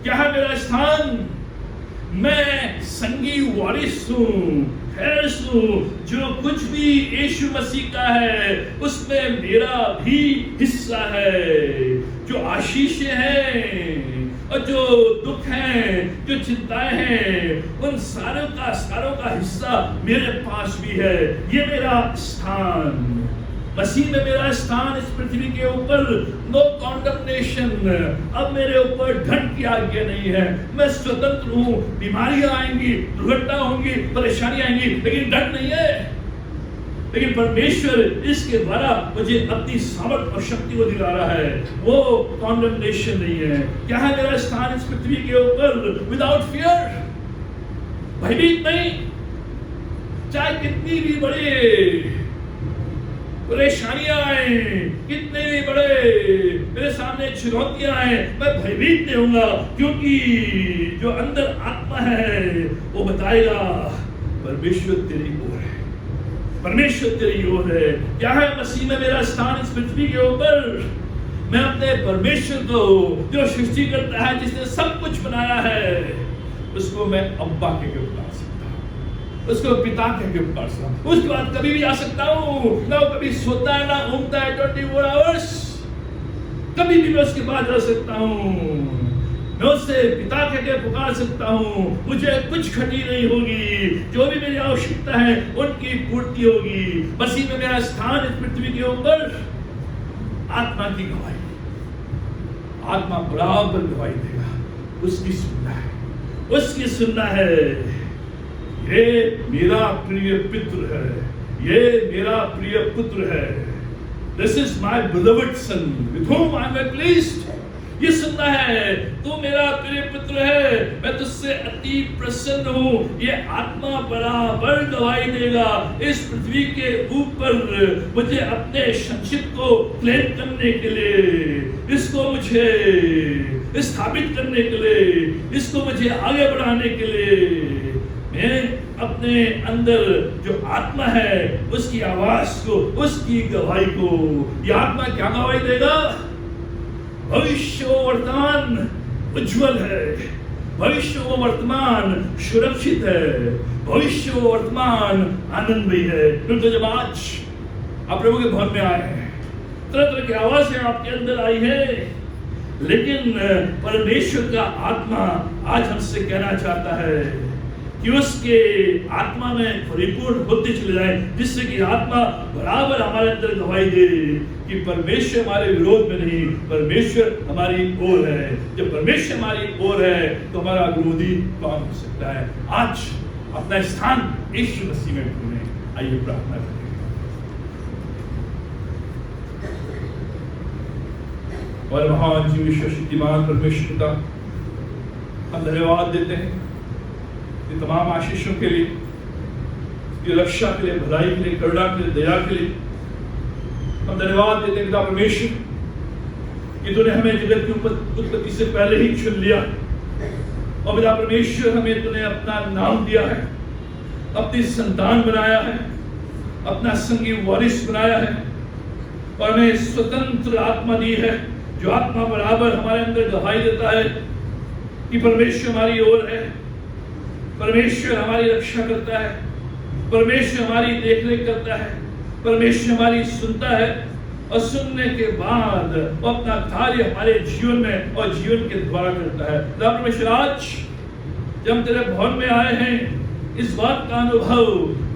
क्या है मेरा स्थान? मैं संगी वारिस हूँ, हैरिस हूँ। जो कुछ भी यीशु मसीह का है उसमें मेरा भी हिस्सा है। जो आशीषें हैं और जो दुख हैं, जो चिंताएं हैं, उन सारों का हिस्सा मेरे पास भी है। ये मेरा स्थान, मसीह में मेरा स्थान इस पृथ्वी के ऊपर। नो कॉन्डम्नेशन, अब मेरे ऊपर दंड की आज्ञा नहीं है। मैं स्वतंत्र हूँ। बीमारियां आएंगी, दुर्घटना होंगी, परेशानी आएंगी, लेकिन दंड नहीं है। लेकिन परमेश्वर इसके द्वारा मुझे अपनी सामर्थ और शक्ति को दिला रहा है। वो कॉन्डम्नेशन नहीं है। क्या है मेरा स्थान इस पृथ्वी के ऊपर? विदाउट फियर, भयभीत नहीं। चाहे कितनी भी बड़े परेशानियां आए, कितने भी बड़े मेरे सामने चुनौतियां आए, मैं भयभीत नहीं होऊंगा, क्योंकि जो अंदर आत्मा है वो बताएगा परमेश्वर तेरी ओर है, परमेश्वर तेरी ओर है। क्या है मसीह में मेरा स्थान इस पृथ्वी के ऊपर? मैं अपने परमेश्वर को, जो सृष्टि करता है, जिसने सब कुछ बनाया है, उसको मैं अब्बा के पुकार सकता हूँ, उसको पिता के पुकार सकता हूँ। उसके बाद कभी भी आ सकता हूँ। ना वो कभी सोता है, ना ऊँगता है 24 आवर्स। कभी भी मैं उसके बाद रह सकता हूँ। मैं उससे पिता के पुकार सकता हूँ। मुझे कुछ खटी नहीं होगी। जो भी मेरी आवश्यकता है उनकी पूर्ति होगी। मसीह में मेरा स्थान इस पृथ्वी के ऊपर। आत्मा की गवाही, आत्मा बराबर गवाही देगा। उसकी सुनना है, उसकी सुनना है। ये मेरा प्रिय पुत्र है, ये मेरा प्रिय पुत्र है। This is my beloved son with whom I am well pleased. ये सुनना है, तू मेरा प्रिय पुत्र है, मैं तुझसे अति प्रसन्न हूँ। ये आत्मा बराबर गवाही देगा। इस पृथ्वी के ऊपर मुझे अपने संक्षिप्त को क्लेम करने के लिए, इसको मुझे स्थापित करने के लिए, इसको मुझे आगे बढ़ाने के लिए, मैं अपने अंदर जो आत्मा है उसकी आवाज को, उसकी गवाही को, यह आत्मा क्या गवाही देगा? भविष्य वर्तमान उज्जवल है, भविष्य वर्तमान सुरक्षित है, भविष्य वर्तमान आनंदमय है। क्योंकि जब आज आप प्रभु के भवन में आए हैं, तरह तरह की आवाजें आपके अंदर आई है, लेकिन परमेश्वर का आत्मा आज हमसे कहना चाहता है कि उसके आत्मा में परिपूर्ण होते चले जाए, जिससे कि आत्मा बराबर हमारे अंदर गवाही दे कि परमेश्वर हमारे विरोध में नहीं, परमेश्वर हमारी ओर है। जब परमेश्वर हमारी ओर है तो हमारा विरोधी कौन हो सकता है? आज अपना स्थान यीशु मसीह में ढूंढें। आइए प्रार्थना करें। और महान जीवित शक्तिमान परमेश्वर का हम धन्यवाद देते हैं ये तमाम आशीषों के लिए, ये रक्षा के लिए, भलाई के लिए, करुणा के लिए, दया के लिए हम धन्यवाद देते हैं पिता परमेश्वर कि तूने हमें जगत की उत्पत्ति से पहले ही चुन लिया। और पिता परमेश्वर हमें तूने अपना नाम दिया है, अपनी संतान बनाया है, अपना संगी वारिस बनाया है, और हमें स्वतंत्र आत्मा दी है, जो आत्मा बराबर हमारे अंदर गवाही देता है कि परमेश्वर हमारी ओर है, परमेश्वर हमारी रक्षा करता है, परमेश्वर हमारी देखरेख करता है, परमेश्वर हमारी सुनता है, और सुनने के बाद वो अपना कार्य हमारे जीवन में और जीवन के द्वारा करता है। परमेश्वर आज जब हम तेरे भवन में आए हैं, इस बात का अनुभव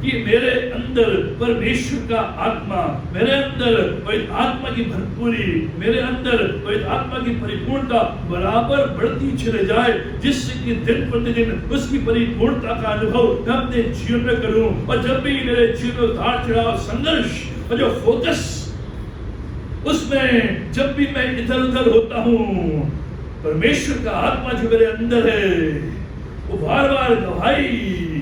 कि मेरे अंदर परमेश्वर का आत्मा, मेरे अंदर पवित्र आत्मा की भरपूरी, मेरे अंदर पवित्र आत्मा की परिपूर्णता बराबर बढ़ती चले जाए, जिससे कि दिन प्रतिदिन उसकी परिपूर्णता का अनुभव मैं अपने जीवन में करूं। और जब भी मेरे जीवन में उतार चढ़ाव, संघर्ष और जो फोकस, उसमें जब भी मैं इधर उधर होता हूं, परमेश्वर का आत्मा जो मेरे अंदर है वो बार बार गवाही,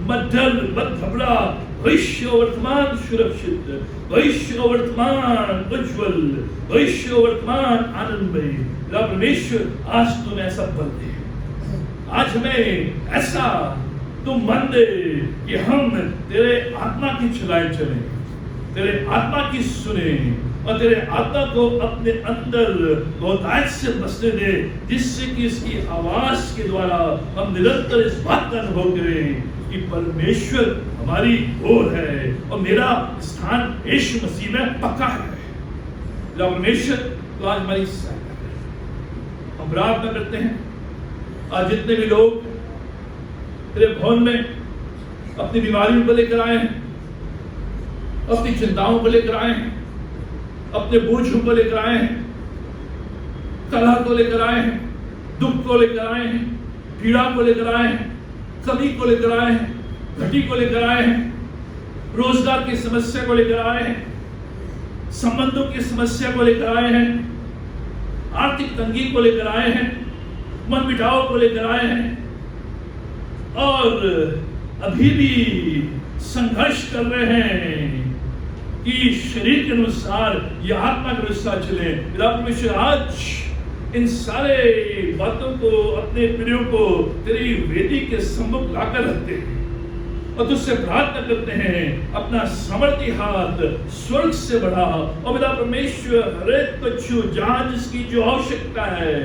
मत डर, मत घबरा, भविष्य वर्तमान सुरक्षित, भविष्य वर्तमान उज्जवल, भविष्य वर्तमान आनंदमय। परमेश्वर आज तुम्हें ऐसा बल दे, आज हमें ऐसा तुम मन दे कि हम तेरे आत्मा की चलाए चले, तेरे आत्मा की सुने, और तेरे आत्मा को अपने अंदर बहुतायत से बसने दे, जिससे कि इसकी आवाज के द्वारा हम निरंतर इस बात का अनुभव करें कि परमेश्वर हमारी ओर है और मेरा स्थान यीशु मसीह में पक्का है। परमेश्वर तो आज हमारी सहायता करे। हम प्रार्थना करते हैं आज जितने भी लोग तेरे भवन में अपनी बीमारियों को लेकर आए हैं, अपनी चिंताओं को लेकर आए हैं, अपने बोझों को लेकर आए हैं, कलह को लेकर आए हैं, दुख को लेकर आए हैं, पीड़ा को लेकर आए हैं, कमी को लेकर आए हैं, घटी को लेकर आए हैं, रोजगार की समस्या को लेकर आए हैं, संबंधों की समस्या को लेकर आए हैं, आर्थिक तंगी को लेकर आए हैं, मन मिटाव को लेकर आए हैं और अभी भी संघर्ष कर रहे हैं कि शरीर के अनुसार या आत्मा के अनुसार चले। परमेश्वर आज इन सारे बातों को, अपने प्रियों को तेरी वेदी के सम्मुख लाकर रखते हैं और तुझसे प्रार्थना करते हैं, अपना सामर्थ्य हाथ स्वर्ग से बढ़ा और मेरा परमेश्वर हर एक को छू, जहां जिसकी जो आवश्यकता है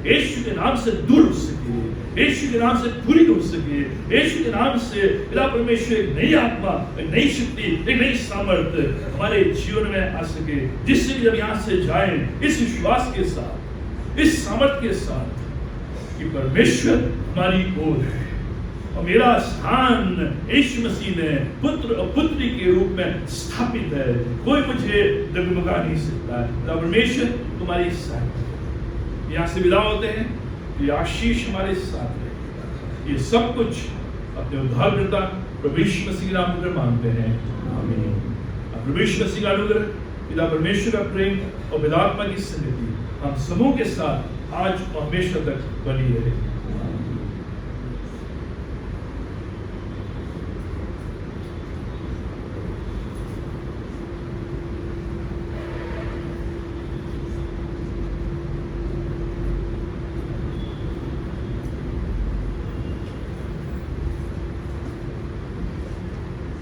यीशु के नाम से दूर हो सके, यीशु के नाम से पूरी हो सके, यीशु के नाम से मेरा परमेश्वर एक नई आत्मा, एक नई शक्ति, एक नई सामर्थ्य हमारे जीवन में आ सके, जिससे जब यहाँ से जाएं इस विश्वास के साथ, इस सामर्थ्य के साथ कि परमेश्वर हमारी ओर है और मेरा स्थान यीशु मसीह में पुत्र और पुत्री के रूप में स्थापित है, कोई मुझे डगमगा नहीं सकता है। परमेश्वर तुम्हारी सहायता, यहाँ से विदा होते हैं, ये आशीष हमारे साथ है। ये सब कुछ अपने उद्धारकर्ता प्रभु यीशु मसीह के नाम में मांगते हैं, आमीन। प्रभु यीशु मसीह का अनुग्रह, पिता परमेश्वर का प्रेम और पिता आत्मा की संगति हम समूह के साथ आज और हमेशा तक बनी रहे।